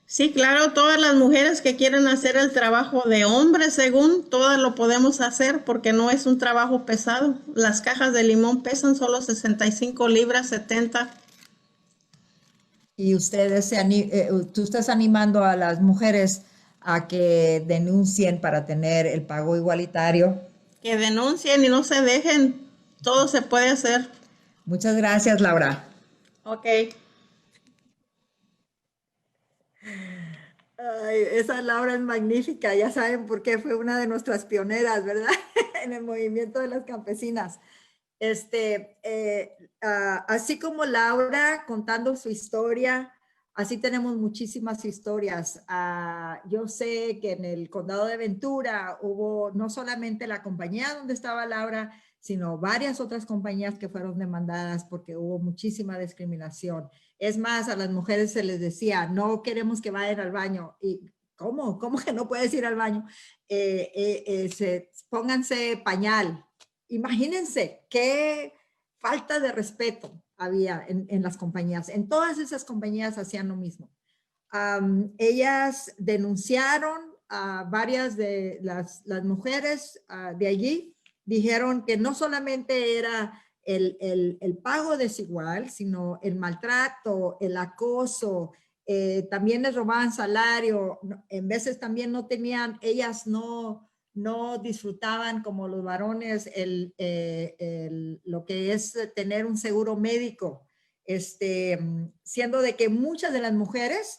Sí, claro, todas las mujeres que quieren hacer el trabajo de hombre, según, todas lo podemos hacer porque no es un trabajo pesado. Las cajas de limón pesan solo 65 libras, 70. Y tú estás animando a las mujeres a que denuncien para tener el pago igualitario. Que denuncien y no se dejen, todo se puede hacer. Muchas gracias, Laura. Ok. Ay, esa Laura es magnífica, ya saben por qué fue una de nuestras pioneras, ¿verdad? En el movimiento de las campesinas. Así como Laura contando su historia, así tenemos muchísimas historias. Yo sé que en el condado de Ventura hubo no solamente la compañía donde estaba Laura, sino varias otras compañías que fueron demandadas porque hubo muchísima discriminación. Es más, a las mujeres se les decía, no queremos que vayan al baño. ¿Y cómo? ¿Cómo que no puedes ir al baño? Pónganse pañal. Imagínense qué falta de respeto había en las compañías. En todas esas compañías hacían lo mismo. Ellas denunciaron a varias de las mujeres de allí. Dijeron que no solamente era el pago desigual, sino el maltrato, el acoso, también les robaban salario, en veces también no tenían, ellas no disfrutaban como los varones lo que es tener un seguro médico, siendo de que muchas de las mujeres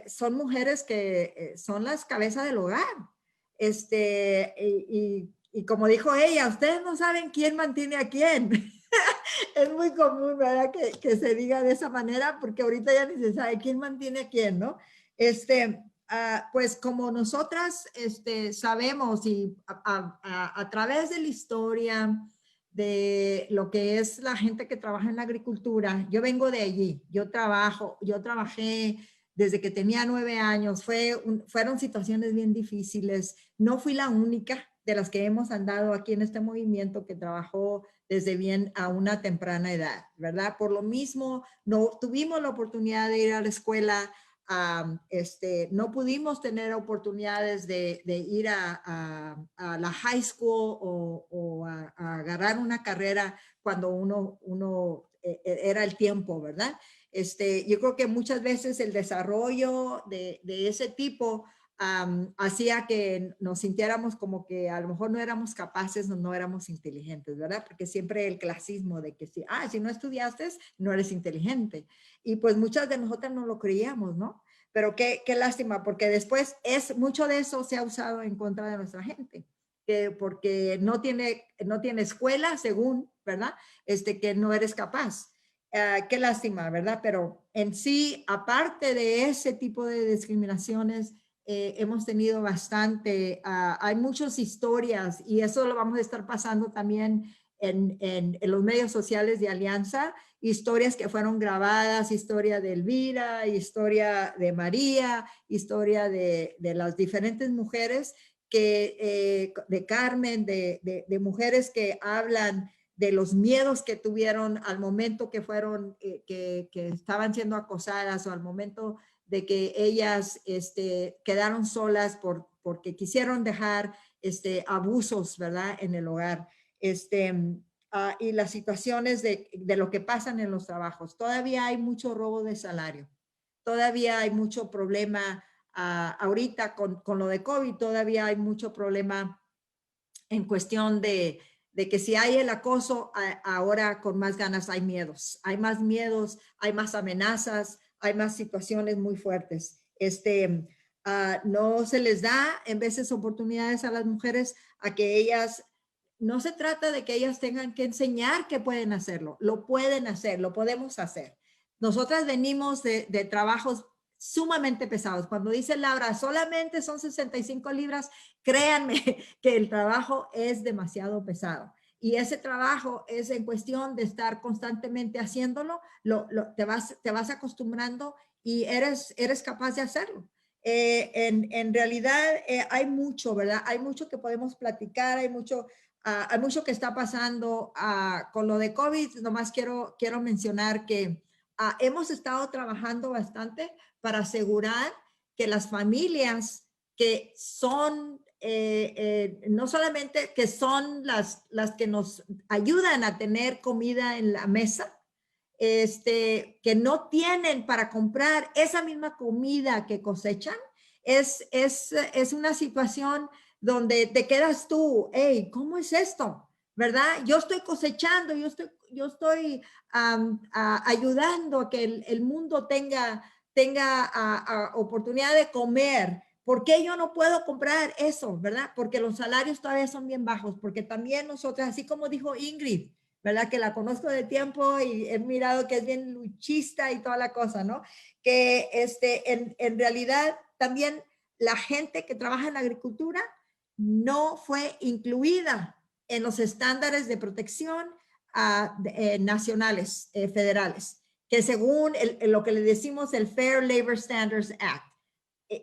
son mujeres que son las cabezas del hogar. Y como dijo ella, ustedes no saben quién mantiene a quién. Es muy común, ¿verdad? Que se diga de esa manera, porque ahorita ya ni se sabe quién mantiene a quién, ¿no? Pues como nosotras sabemos y a través de la historia de lo que es la gente que trabaja en la agricultura, yo vengo de allí, yo trabajé desde que tenía 9 años, fueron situaciones bien difíciles, no fui la única de las que hemos andado aquí en este movimiento que trabajó desde bien a una temprana edad, ¿verdad? Por lo mismo, no tuvimos la oportunidad de ir a la escuela, no pudimos tener oportunidades de ir a la high school o a agarrar una carrera cuando uno era el tiempo, ¿verdad? Yo creo que muchas veces el desarrollo de ese tipo hacía que nos sintiéramos como que a lo mejor no éramos capaces, no éramos inteligentes, ¿verdad? Porque siempre el clasismo de que si no estudiaste, no eres inteligente. Y pues muchas de nosotras no lo creíamos, ¿no? Pero qué lástima, porque después mucho de eso se ha usado en contra de nuestra gente, porque no tiene escuela, según, ¿verdad? Que no eres capaz. Qué lástima, ¿verdad? Pero en sí, aparte de ese tipo de discriminaciones, hemos tenido bastante, hay muchas historias y eso lo vamos a estar pasando también en los medios sociales de Alianza, historias que fueron grabadas, historia de Elvira, historia de María, historia de las diferentes mujeres, de Carmen, de mujeres que hablan de los miedos que tuvieron al momento que fueron, que estaban siendo acosadas o al momento de que ellas quedaron solas porque quisieron dejar abusos, ¿verdad? En el hogar. Y las situaciones de lo que pasan en los trabajos. Todavía hay mucho robo de salario. Todavía hay mucho problema ahorita con lo de COVID. Todavía hay mucho problema en cuestión de que si hay el acoso, ahora con más ganas hay miedos. Hay más miedos, hay más amenazas, hay más situaciones muy fuertes. No se les da en veces oportunidades a las mujeres a que ellas, no se trata de que ellas tengan que enseñar que pueden hacerlo, lo pueden hacer, lo podemos hacer. Nosotras venimos de trabajos sumamente pesados. Cuando dice Laura, solamente son 65 libras, créanme que el trabajo es demasiado pesado. Y ese trabajo es en cuestión de estar constantemente haciéndolo, te vas acostumbrando y eres capaz de hacerlo. En realidad hay mucho, ¿verdad? Hay mucho que podemos platicar, hay mucho que está pasando con lo de COVID. Nomás quiero mencionar que hemos estado trabajando bastante para asegurar que las familias que son, no solamente que son las que nos ayudan a tener comida en la mesa, que no tienen para comprar esa misma comida que cosechan, es una situación donde te quedas tú, hey, ¿cómo es esto? ¿Verdad? Yo estoy cosechando, yo estoy ayudando a que el mundo tenga oportunidad de comer. ¿Por qué yo no puedo comprar eso? ¿Verdad? Porque los salarios todavía son bien bajos, porque también nosotras, así como dijo Ingrid, ¿verdad? Que la conozco de tiempo y he mirado que es bien luchista y toda la cosa, ¿no? Que en realidad también la gente que trabaja en la agricultura no fue incluida en los estándares de protección nacionales, federales, que según lo que le decimos el Fair Labor Standards Act.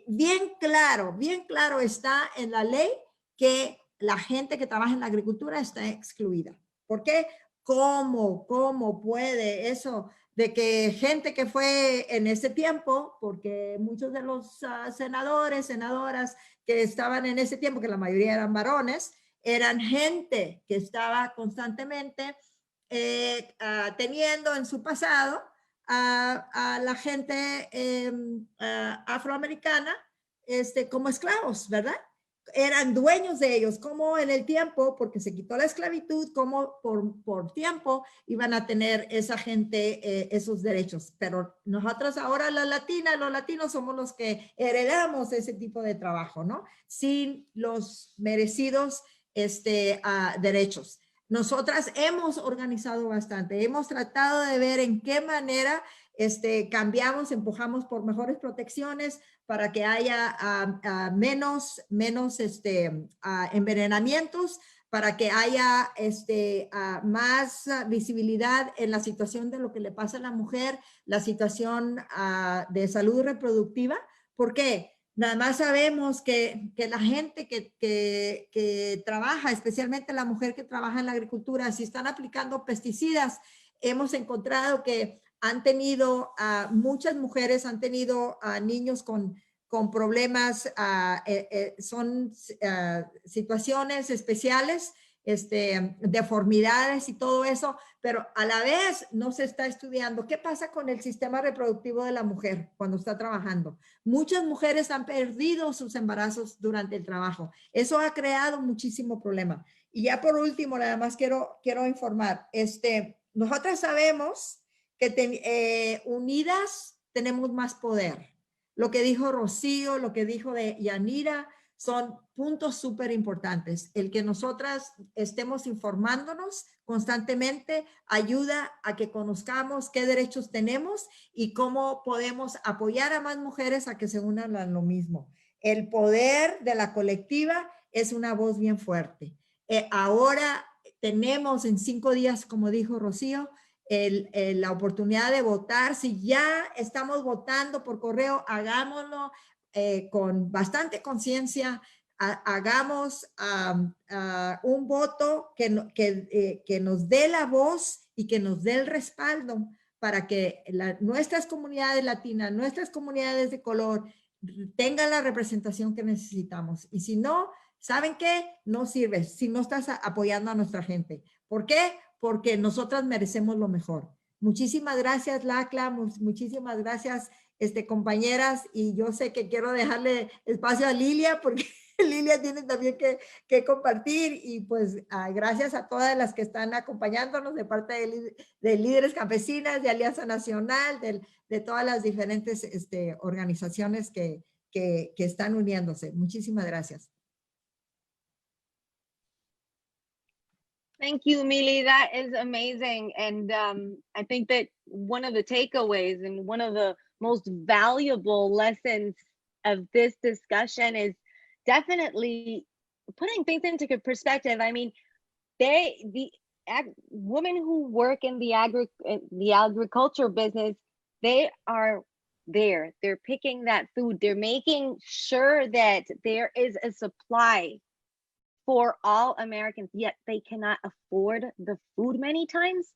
Bien claro está en la ley que la gente que trabaja en la agricultura está excluida. ¿Por qué? ¿Cómo puede eso de que gente que fue en ese tiempo, porque muchos de los senadores, senadoras que estaban en ese tiempo, que la mayoría eran varones, eran gente que estaba constantemente teniendo en su pasado a la gente afroamericana como esclavos, ¿verdad? Eran dueños de ellos, como en el tiempo, porque se quitó la esclavitud, como por tiempo iban a tener esa gente esos derechos. Pero nosotros ahora las latinas, los latinos somos los que heredamos ese tipo de trabajo, ¿no? Sin los merecidos derechos. Nosotras hemos organizado bastante, hemos tratado de ver en qué manera cambiamos, empujamos por mejores protecciones para que haya menos envenenamientos, para que haya más visibilidad en la situación de lo que le pasa a la mujer, la situación de salud reproductiva. ¿Por qué? Nada más sabemos que la gente que trabaja, especialmente la mujer que trabaja en la agricultura, si están aplicando pesticidas, hemos encontrado que han tenido, muchas mujeres han tenido niños con problemas, son situaciones especiales, deformidades y todo eso, pero a la vez no se está estudiando qué pasa con el sistema reproductivo de la mujer cuando está trabajando. Muchas mujeres han perdido sus embarazos durante el trabajo. Eso ha creado muchísimo problema. Y ya por último, nada más quiero informar, nosotras sabemos que unidas tenemos más poder. Lo que dijo Rocío, lo que dijo de Yanira, son puntos súper importantes. El que nosotras estemos informándonos constantemente ayuda a que conozcamos qué derechos tenemos y cómo podemos apoyar a más mujeres a que se unan a lo mismo. El poder de la colectiva es una voz bien fuerte. Ahora tenemos en 5 días, como dijo Rocío, la oportunidad de votar. Si ya estamos votando por correo, hagámoslo con bastante conciencia, hagamos un voto que nos dé la voz y que nos dé el respaldo para que nuestras comunidades latinas, nuestras comunidades de color tengan la representación que necesitamos. Y si no, ¿saben qué? No sirve si no estás apoyando a nuestra gente. ¿Por qué? Porque nosotras merecemos lo mejor. Muchísimas gracias, Lacla, muchísimas gracias, compañeras, y yo sé que quiero dejarle espacio a Lilia, porque Lilia tiene también que compartir, y pues gracias a todas las que están acompañándonos de parte de Líderes Campesinas, de Alianza Nacional, de todas las diferentes organizaciones que están uniéndose. Muchísimas gracias. Thank you, Mili. That is amazing. And I think that one of the takeaways and one of the most valuable lessons of this discussion is definitely putting things into perspective. I mean, the women who work in the agriculture business, they are there. They're picking that food. They're making sure that there is a supply for all Americans, yet they cannot afford the food many times.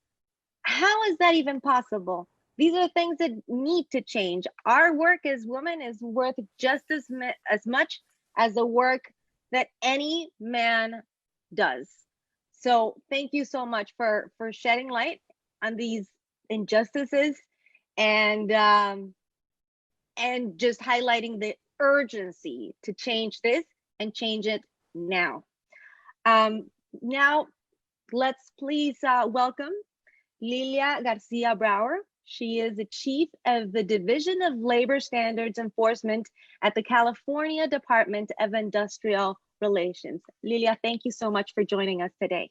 How is that even possible? These are things that need to change. Our work as women is worth just as much as the work that any man does. So thank you so much for shedding light on these injustices and just highlighting the urgency to change this and change it now. Now, let's please welcome Lilia Garcia Brower. She is the Chief of the Division of Labor Standards Enforcement at the California Department of Industrial Relations. Lilia, thank you so much for joining us today.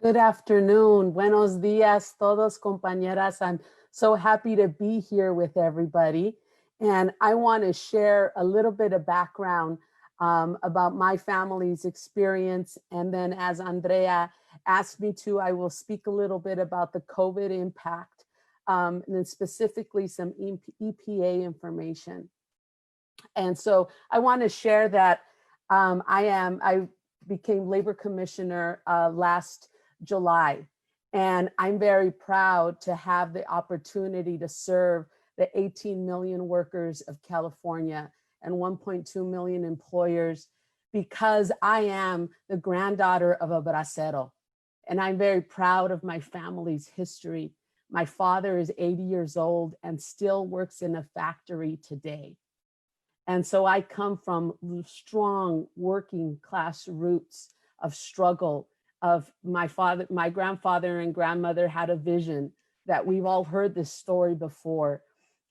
Good afternoon. Buenos días, todos compañeras. I'm so happy to be here with everybody. And I want to share a little bit of background about my family's experience. And then as Andrea asked me to, I will speak a little bit about the COVID impact, and then specifically some EPA information. And so I want to share that I became labor commissioner last July, and I'm very proud to have the opportunity to serve the 18 million workers of California and 1.2 million employers, because I am the granddaughter of a bracero. And I'm very proud of my family's history. My father is 80 years old and still works in a factory today. And so I come from strong working class roots of struggle, of my grandfather and grandmother had a vision that we've all heard this story before.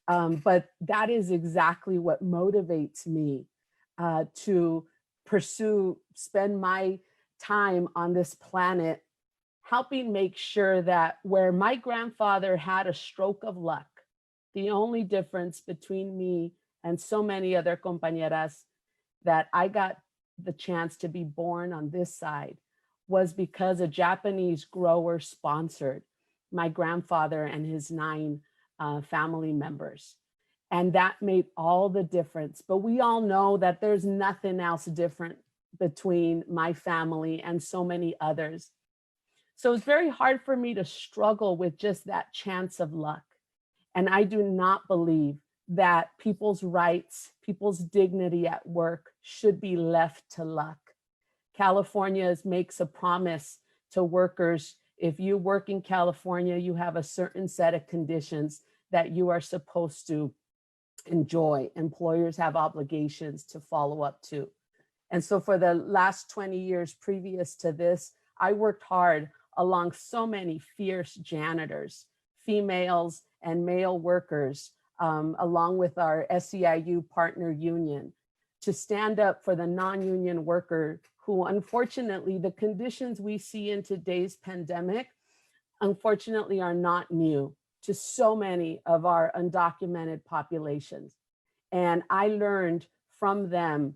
But that is exactly what motivates me to spend my time on this planet, helping make sure that where my grandfather had a stroke of luck, the only difference between me and so many other compañeras that I got the chance to be born on this side was because a Japanese grower sponsored my grandfather and his 9 family members. And that made all the difference. But we all know that there's nothing else different between my family and so many others. So it's very hard for me to struggle with just that chance of luck. And I do not believe that people's rights, people's dignity at work should be left to luck. California makes a promise to workers. If you work in California, you have a certain set of conditions that you are supposed to enjoy. Employers have obligations to follow up to. And so for the last 20 years previous to this, I worked hard along so many fierce janitors, females and male workers, along with our SEIU partner union, to stand up for the non-union worker who, unfortunately, the conditions we see in today's pandemic, unfortunately, are not new to so many of our undocumented populations. And I learned from them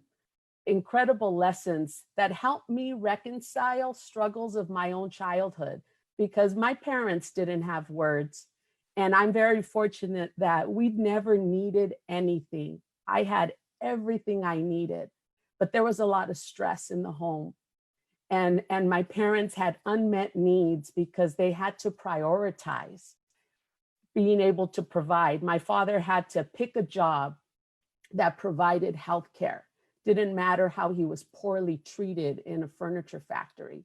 incredible lessons that helped me reconcile struggles of my own childhood, because my parents didn't have words. And I'm very fortunate that we never needed anything. I had everything I needed, but there was a lot of stress in the home. And my parents had unmet needs because they had to prioritize being able to provide. My father had to pick a job that provided healthcare. Didn't matter how he was poorly treated in a furniture factory.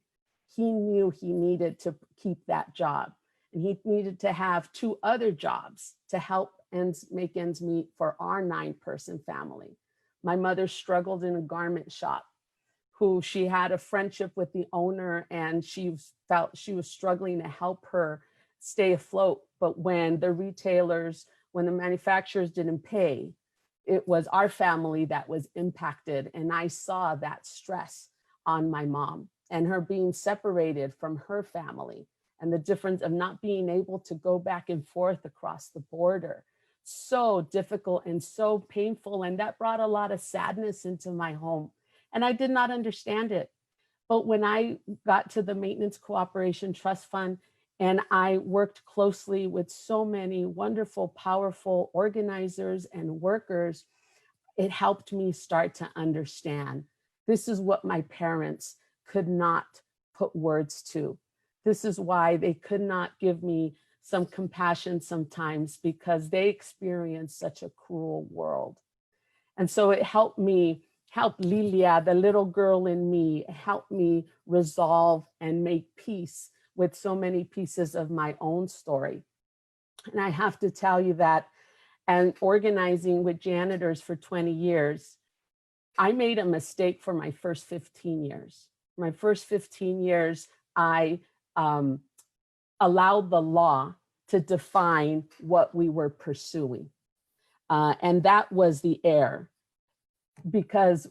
He knew he needed to keep that job. And he needed to have 2 other jobs to help make ends meet for our 9-person family. My mother struggled in a garment shop, who she had a friendship with the owner, and she felt she was struggling to help her stay afloat. But when the manufacturers didn't pay, it was our family that was impacted. And I saw that stress on my mom and her being separated from her family, and the difference of not being able to go back and forth across the border. So difficult and so painful. And that brought a lot of sadness into my home. And I did not understand it. But when I got to the Maintenance Cooperation Trust Fund, and I worked closely with so many wonderful, powerful organizers and workers, it helped me start to understand. This is what my parents could not put words to. This is why they could not give me some compassion sometimes, because they experienced such a cruel world. And so it helped me, help Lilia, the little girl in me, help me resolve and make peace with so many pieces of my own story. And I have to tell you that, and organizing with janitors for 20 years, I made a mistake for my first 15 years. My first 15 years, I allowed the law to define what we were pursuing. And that was the error, because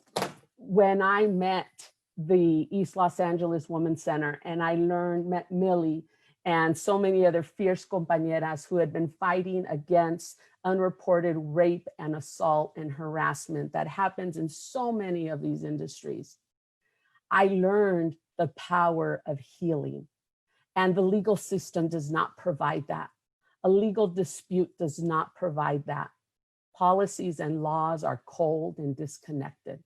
when I met the East Los Angeles Women's Center, and I met Millie and so many other fierce compañeras who had been fighting against unreported rape and assault and harassment that happens in so many of these industries, I learned the power of healing. And the legal system does not provide that. A legal dispute does not provide that. Policies and laws are cold and disconnected.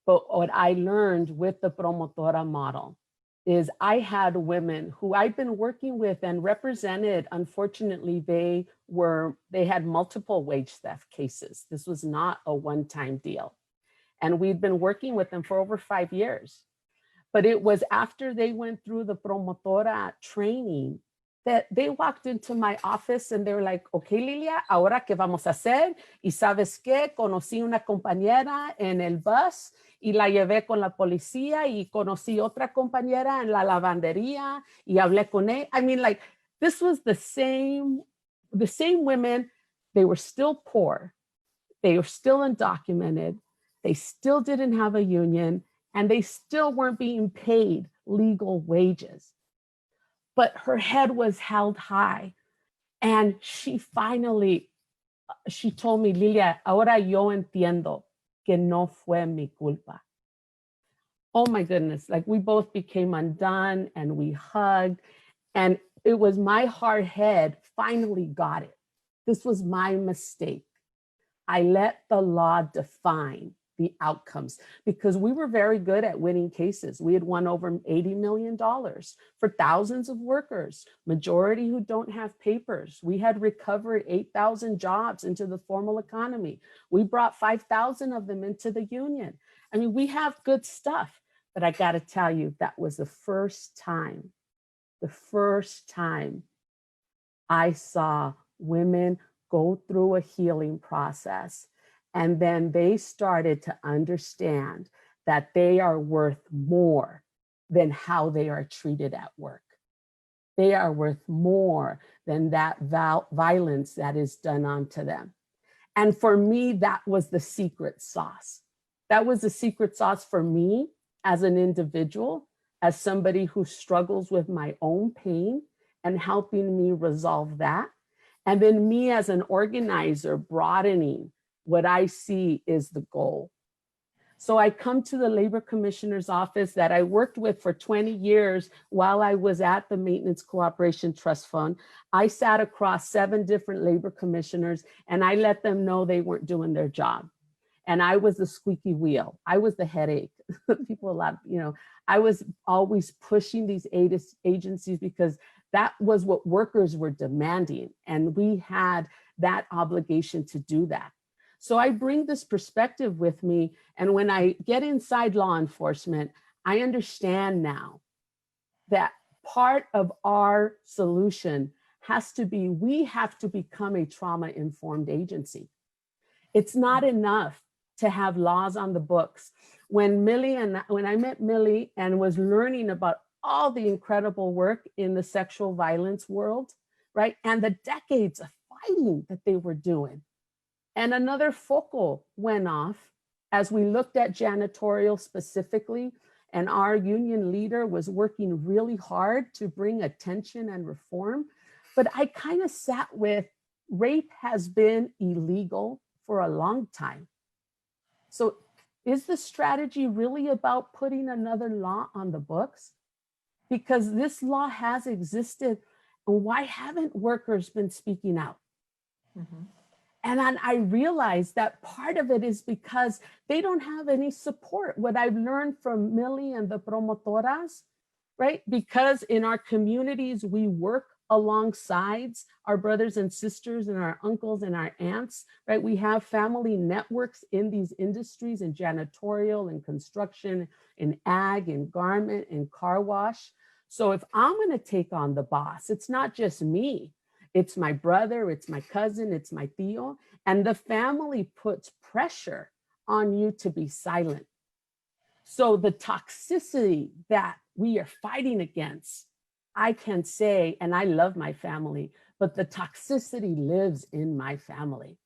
But what I learned with the promotora model is I had women who I'd been working with and represented. Unfortunately, they had multiple wage theft cases. This was not a one-time deal. And we'd been working with them for over 5 years. But it was after they went through the promotora training that they walked into my office and they were like, okay, Lilia, ahora qué vamos a hacer? Y sabes qué, conocí una compañera en el bus y la llevé con la policía y conocí otra compañera en la lavandería y hablé con ella. I mean, like, this was the same women. They were still poor. They were still undocumented. They still didn't have a union, and they still weren't being paid legal wages. But her head was held high. And she told me, Lilia, ahora yo entiendo que no fue mi culpa. Oh my goodness, like we both became undone and we hugged. And it was my hard head finally got it. This was my mistake. I let the law define the outcomes because we were very good at winning cases. We had won over $80 million for thousands of workers, majority who don't have papers. We had recovered 8,000 jobs into the formal economy. We brought 5,000 of them into the union. I mean, we have good stuff, but I got to tell you, that was the first time I saw women go through a healing process. And then they started to understand that they are worth more than how they are treated at work. They are worth more than that violence that is done onto them. And for me, that was the secret sauce. That was the secret sauce for me as an individual, as somebody who struggles with my own pain and helping me resolve that. And then me as an organizer, broadening what I see is the goal. So I come to the Labor Commissioner's office that I worked with for 20 years while I was at the Maintenance Cooperation Trust Fund. I sat across 7 different labor commissioners and I let them know they weren't doing their job. And I was the squeaky wheel. I was the headache. I was always pushing these agencies because that was what workers were demanding. And we had that obligation to do that. So I bring this perspective with me. And when I get inside law enforcement, I understand now that part of our solution has to be, we have to become a trauma-informed agency. It's not enough to have laws on the books. When I met Millie and was learning about all the incredible work in the sexual violence world, right? And the decades of fighting that they were doing. And another focal went off as we looked at janitorial specifically, and our union leader was working really hard to bring attention and reform. But I kind of sat with, rape has been illegal for a long time. So is the strategy really about putting another law on the books? Because this law has existed, and why haven't workers been speaking out? Mm-hmm. And then I realized that part of it is because they don't have any support. What I've learned from Millie and the promotoras, right? Because in our communities, we work alongside our brothers and sisters and our uncles and our aunts, right? We have family networks in these industries, in janitorial and construction, in ag and garment and car wash. So if I'm gonna take on the boss, it's not just me. It's my brother, it's my cousin, it's my tío, and the family puts pressure on you to be silent. So the toxicity that we are fighting against, I can say, and I love my family, but the toxicity lives in my family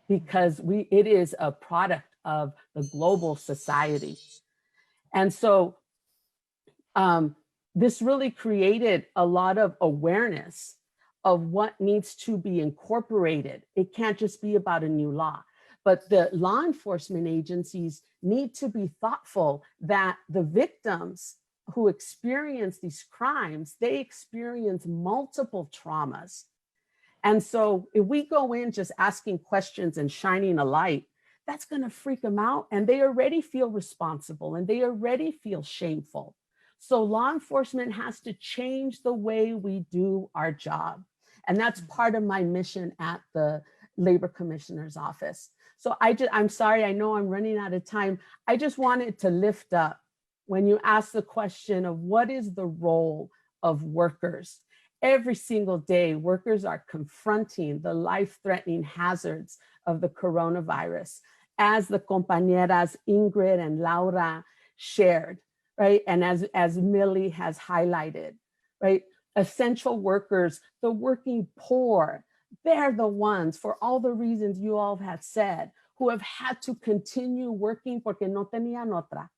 because it is a product of the global society. And so this really created a lot of awareness of what needs to be incorporated. It can't just be about a new law, but the law enforcement agencies need to be thoughtful that the victims who experience these crimes, they experience multiple traumas. And so if we go in just asking questions and shining a light, that's gonna freak them out, and they already feel responsible and they already feel shameful. So law enforcement has to change the way we do our job. And that's part of my mission at the Labor Commissioner's office. So I'm sorry, I know I'm running out of time. I just wanted to lift up when you ask the question of what is the role of workers. Every single day, workers are confronting the life-threatening hazards of the coronavirus, as the compañeras Ingrid and Laura shared, right? And as Millie has highlighted, right? Essential workers, the working poor, they're the ones, for all the reasons you all have said, who have had to continue working porque no tenían otra,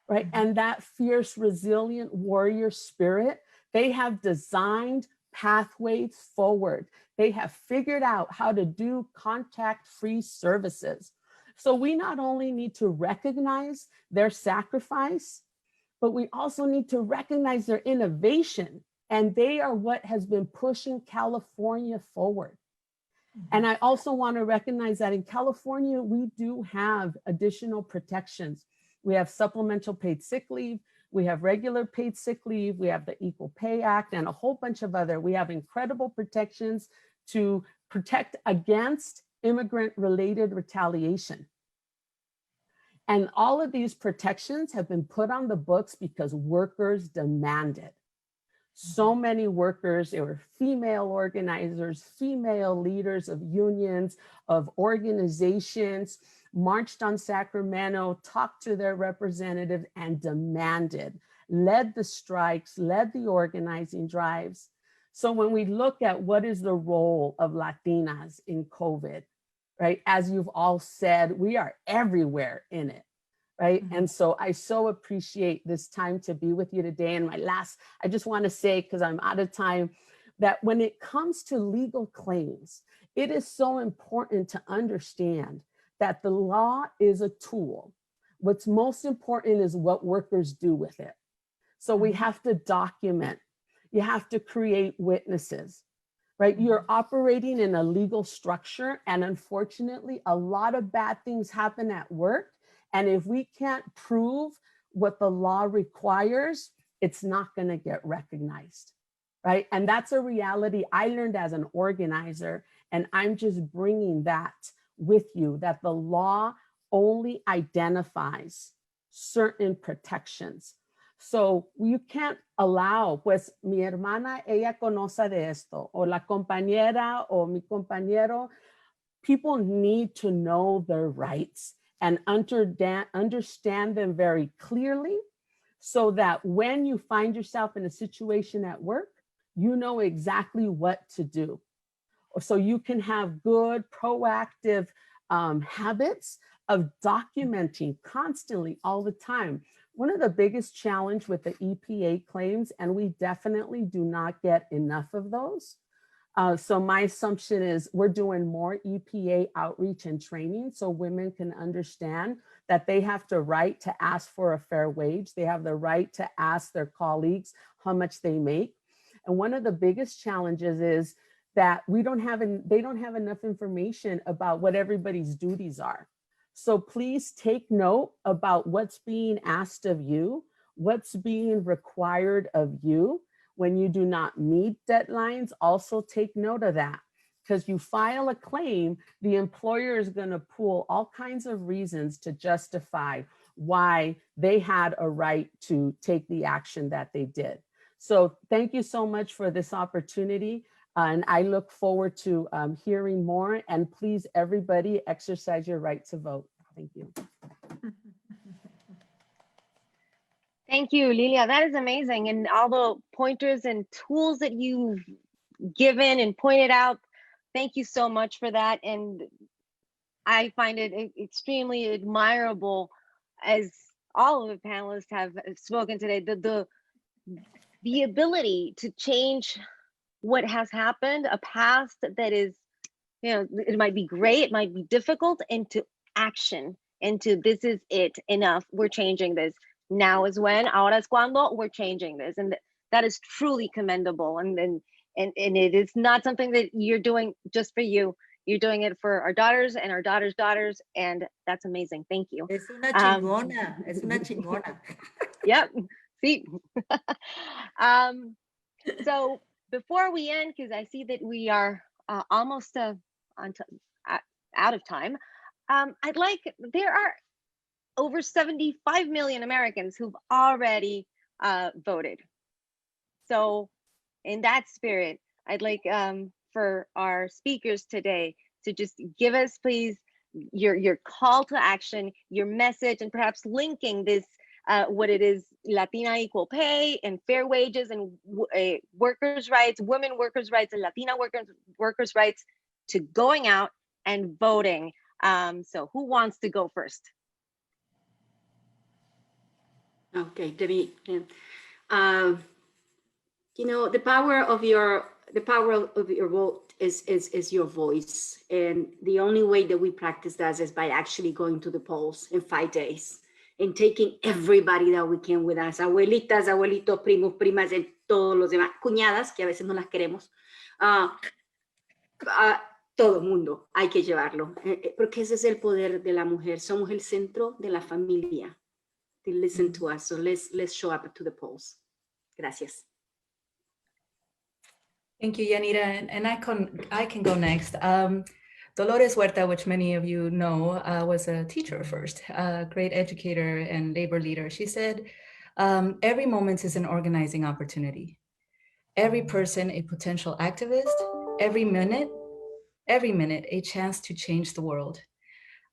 right? And that fierce, resilient warrior spirit, they have designed pathways forward. They have figured out how to do contact-free services. So we not only need to recognize their sacrifice, but we also need to recognize their innovation. And they are what has been pushing California forward. And I also want to recognize that in California, we do have additional protections. We have supplemental paid sick leave, we have regular paid sick leave, we have the Equal Pay Act, and a whole bunch of other. We have incredible protections to protect against immigrant-related retaliation. And all of these protections have been put on the books because workers demand it. So many workers, they were female organizers, female leaders of unions, of organizations, marched on Sacramento, talked to their representatives and demanded, led the strikes, led the organizing drives. So when we look at what is the role of Latinas in COVID, right? As you've all said, we are everywhere in it. Right. And so I so appreciate this time to be with you today. And I just want to say, because I'm out of time, that when it comes to legal claims, it is so important to understand that the law is a tool. What's most important is what workers do with it. So we have to document, you have to create witnesses, right? You're operating in a legal structure, and unfortunately, a lot of bad things happen at work. And if we can't prove what the law requires, it's not going to get recognized, right? And that's a reality I learned as an organizer, and I'm just bringing that with you, that the law only identifies certain protections. So you can't allow, pues mi hermana, ella conoce de esto, o la compañera, o mi compañero. People need to know their rights and understand them very clearly, so that when you find yourself in a situation at work, you know exactly what to do. So you can have good, proactive habits of documenting constantly all the time. One of the biggest challenge with the EPA claims, and we definitely do not get enough of those. So my assumption is we're doing more EPA outreach and training so women can understand that they have the right to ask for a fair wage. They have the right to ask their colleagues how much they make. And one of the biggest challenges is that they don't have enough information about what everybody's duties are. So please take note about what's being asked of you, what's being required of you. When you do not meet deadlines, also take note of that, because you file a claim, the employer is going to pull all kinds of reasons to justify why they had a right to take the action that they did. So thank you so much for this opportunity. And I look forward to hearing more. And please, everybody, exercise your right to vote. Thank you. Thank you, Lilia. That is amazing. And all the pointers and tools that you've given and pointed out, thank you so much for that. And I find it extremely admirable, as all of the panelists have spoken today, the ability to change what has happened, a past that is, it might be great, it might be difficult, into action, into this is it, enough, we're changing this. Now is when, ahora es cuando, we're changing this. And that is truly commendable. And it is not something that you're doing just for you. You're doing it for our daughters and our daughters' daughters. And that's amazing. Thank you. Es una chingona. Es una chingona. Yep. See. So before we end, because I see that we are almost out of time, there are over 75 million Americans who've already voted. So in that spirit, I'd like for our speakers today to just give us, please, your call to action, your message, and perhaps linking this, what it is, Latina equal pay and fair wages and workers' rights, women workers' rights, and Latina workers' rights to going out and voting. So who wants to go first? Okay, Debbie. You know, the power of your vote is your voice, and the only way that we practice that is by actually going to the polls in 5 days and taking everybody that we can with us, abuelitas, abuelitos, primos, primas, y todos los demás, cuñadas, que a veces no las queremos, todo el mundo hay que llevarlo, porque ese es el poder de la mujer. Somos el centro de la familia. They listen to us, so let's show up to the polls. Gracias. Thank you, Yanira, and I can go next. Dolores Huerta, which many of you know, was a teacher first, a great educator and labor leader. She said, every moment is an organizing opportunity. Every person a potential activist, every minute a chance to change the world.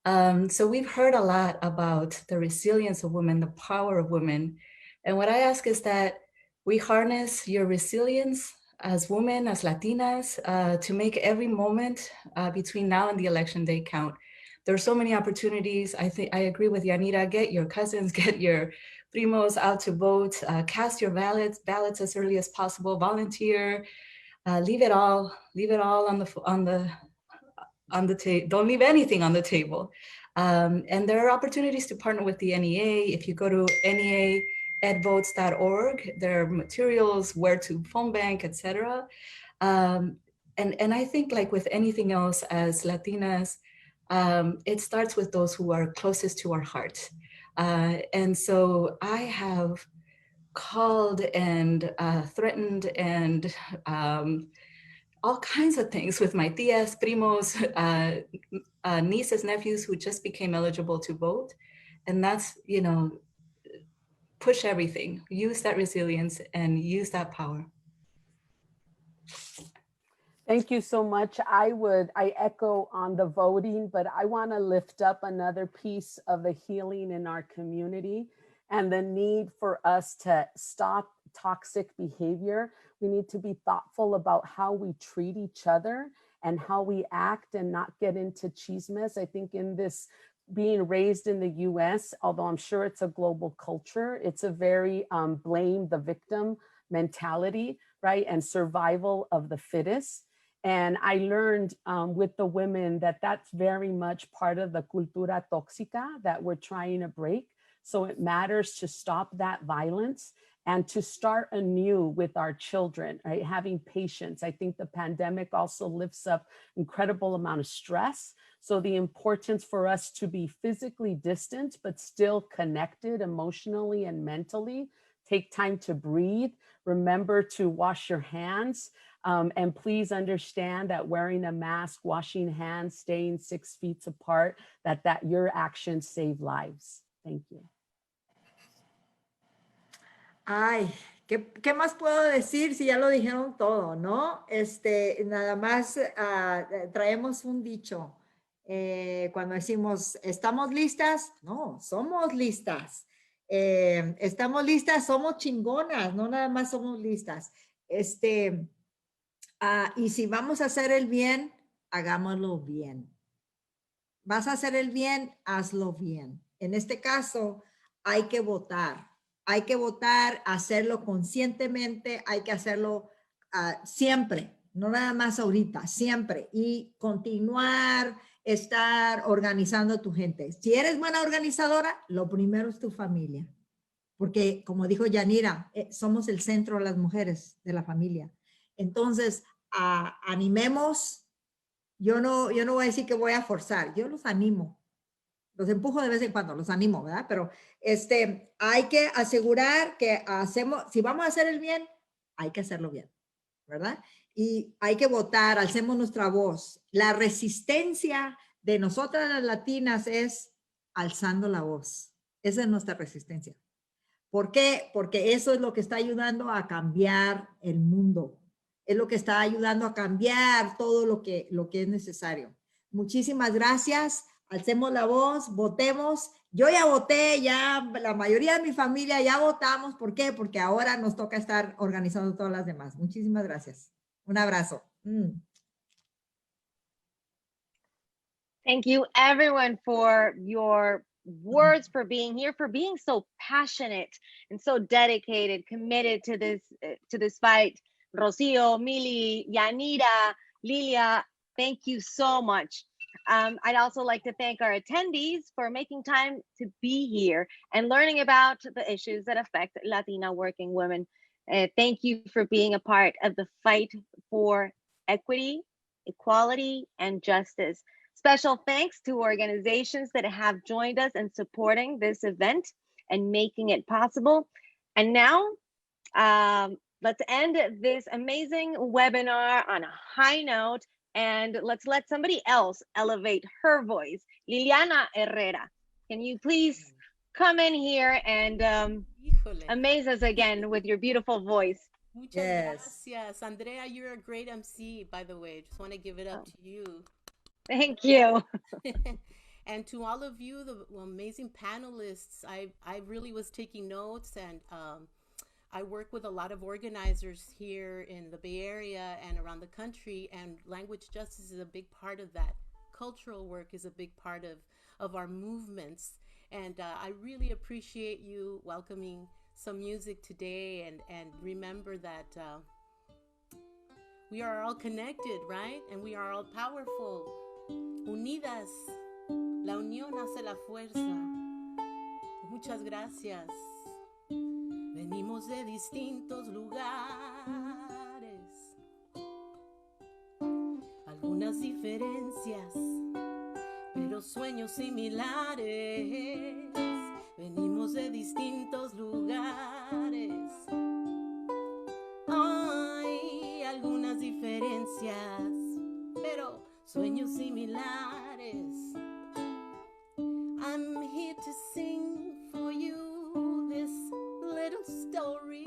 So we've heard a lot about the resilience of women, the power of women. And what I ask is that we harness your resilience as women, as Latinas, to make every moment between now and the election day count. There are so many opportunities. I agree with Yanira. Get your cousins, get your primos out to vote, cast your ballots as early as possible, volunteer, leave it all on the table. Don't leave anything on the table. And there are opportunities to partner with the NEA. If you go to neaedvotes.org, there are materials, where to phone bank, etc. And I think, like with anything else as Latinas, it starts with those who are closest to our heart. And so I have called and threatened and all kinds of things with my tias, primos, nieces, nephews who just became eligible to vote. And that's, you know, push everything, use that resilience and use that power. Thank you so much. I echo on the voting, but I want to lift up another piece of the healing in our community and the need for us to stop toxic behavior. We need to be thoughtful about how we treat each other and how we act and not get into chismes. I think in this being raised in the US, although I'm sure it's a global culture, it's a very blame the victim mentality, right? And survival of the fittest. And I learned with the women that that's very much part of the cultura tóxica that we're trying to break. So it matters to stop that violence and to start anew with our children, right? Having patience. I think the pandemic also lifts up incredible amount of stress. So the importance for us to be physically distant, but still connected emotionally and mentally. Take time to breathe. Remember to wash your hands. And please understand that wearing a mask, washing hands, staying 6 feet apart, that your actions save lives. Thank you. Ay, ¿qué más puedo decir si ya lo dijeron todo, no? Nada más traemos un dicho. Cuando decimos, ¿estamos listas? No, somos listas. Estamos listas, somos chingonas, no nada más somos listas. Y si vamos a hacer el bien, hagámoslo bien. Vas a hacer el bien, hazlo bien. En este caso, hay que votar. Hay que votar, hacerlo conscientemente, hay que hacerlo siempre, no nada más ahorita, siempre. Y continuar, estar organizando a tu gente. Si eres buena organizadora, lo primero es tu familia. Porque, como dijo Yanira, somos el centro de las mujeres de la familia. Entonces, animemos. Yo no voy a decir que voy a forzar, yo los animo. Los empujo de vez en cuando, los animo, ¿verdad? Pero hay que asegurar que si vamos a hacer el bien, hay que hacerlo bien, ¿verdad? Y hay que votar, alcemos nuestra voz. La resistencia de nosotras las latinas es alzando la voz. Esa es nuestra resistencia. ¿Por qué? Porque eso es lo que está ayudando a cambiar el mundo. Es lo que está ayudando a cambiar todo lo que es necesario. Muchísimas gracias. Alcemos la voz, votemos. Yo ya voté, ya la mayoría de mi familia ya votamos. ¿Por qué? Porque ahora nos toca estar organizando todas las demás. Muchísimas gracias. Un abrazo. Thank you, everyone, for your words, for being here, for being so passionate and so dedicated, committed to this fight. Rocio, Mili, Yanira, Lilia, thank you so much. I'd also like to thank our attendees for making time to be here and learning about the issues that affect Latina working women. Thank you for being a part of the fight for equity, equality, and justice. Special thanks to organizations that have joined us in supporting this event and making it possible. And now, let's end this amazing webinar on a high note, and let's let somebody else elevate her voice. Liliana Herrera, can you please come in here and amaze us again with your beautiful voice? Muchas gracias. Andrea, you're a great MC, by the way. Just want to give it up to you. Thank you. And to all of you, the amazing panelists, I really was taking notes, and I work with a lot of organizers here in the Bay Area and around the country, and language justice is a big part of that. Cultural work is a big part of our movements. And I really appreciate you welcoming some music today, and remember that we are all connected, right? And we are all powerful. Unidas, la unión hace la fuerza. Muchas gracias. Venimos de distintos lugares, algunas diferencias, pero sueños similares. Venimos de distintos lugares. Hay algunas diferencias, pero sueños similares. I'm here to sing for you this little story,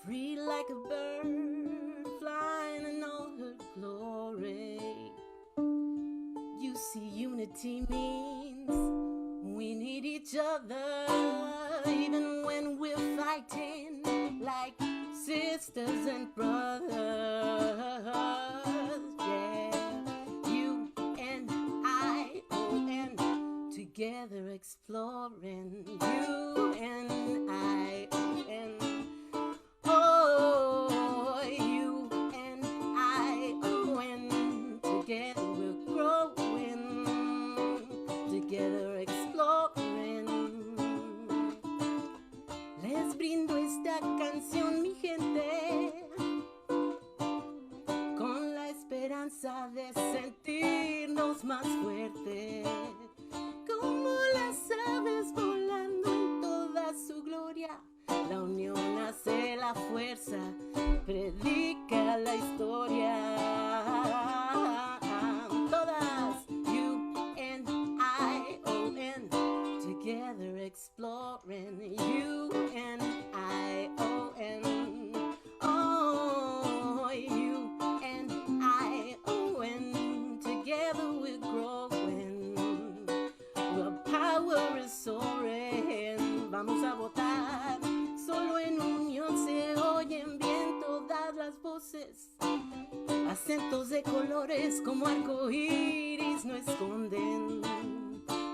free like a bird, flying in all her glory. You see, unity means we need each other, even when we're fighting like sisters and brothers. Yeah, you and I, oh, and together exploring. You and I, oh, and oh, you and I, oh, and together we're growing, together exploring. Les brindo esta canción, mi gente, con la esperanza de sentirnos más fuertes, como las aves volando en toda su gloria. La unión hace la fuerza, predica la historia. Todas, you and I, oh, and together exploring. You and I, oh, and oh, you and I, oh, and together we're growing. The power is soaring. Vamos a votar. Solo en unión se oyen bien todas las voces. Acentos de colores como arcoíris no esconden.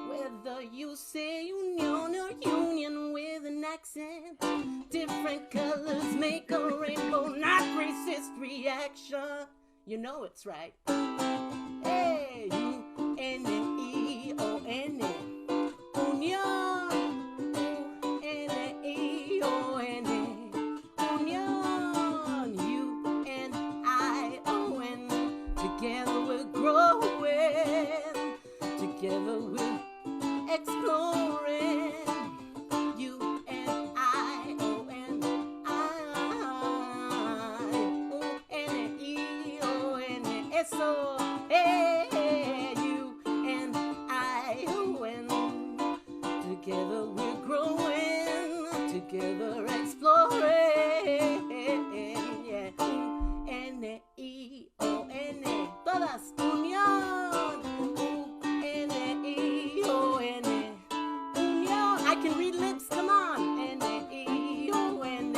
Whether you say union or union with an accent, different colors make a rainbow, not racist reaction. You know it's right. Hey, U-N-E-O-N-E, union. U-N-E-O-N-E, union. You and I, oh, and together we're growing, together we're exploring. You and I, oh, and I-O-N-E-O-N-E, eso, hey, you and I, oh, and together exploring. Yeah. U-N-I-O-N. Todas, unión. U-N-I-O-N. Unión. I can read lips, come on. N-I-O-N.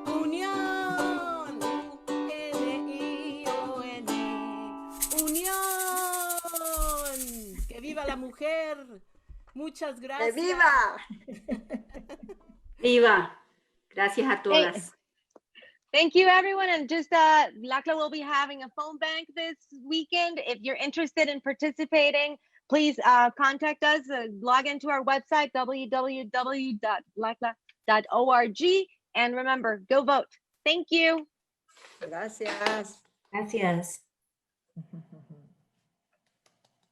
Unión. U-N-I-O-N. Unión. Que viva la mujer. Muchas gracias. ¡Que viva! Viva. Gracias a Hey, todas. thank you, everyone. And just LACLA will be having a phone bank this weekend. If you're interested in participating, please contact us. Log into our website, www.lacla.org. And remember, go vote. Thank you. Gracias. Gracias. Ujú.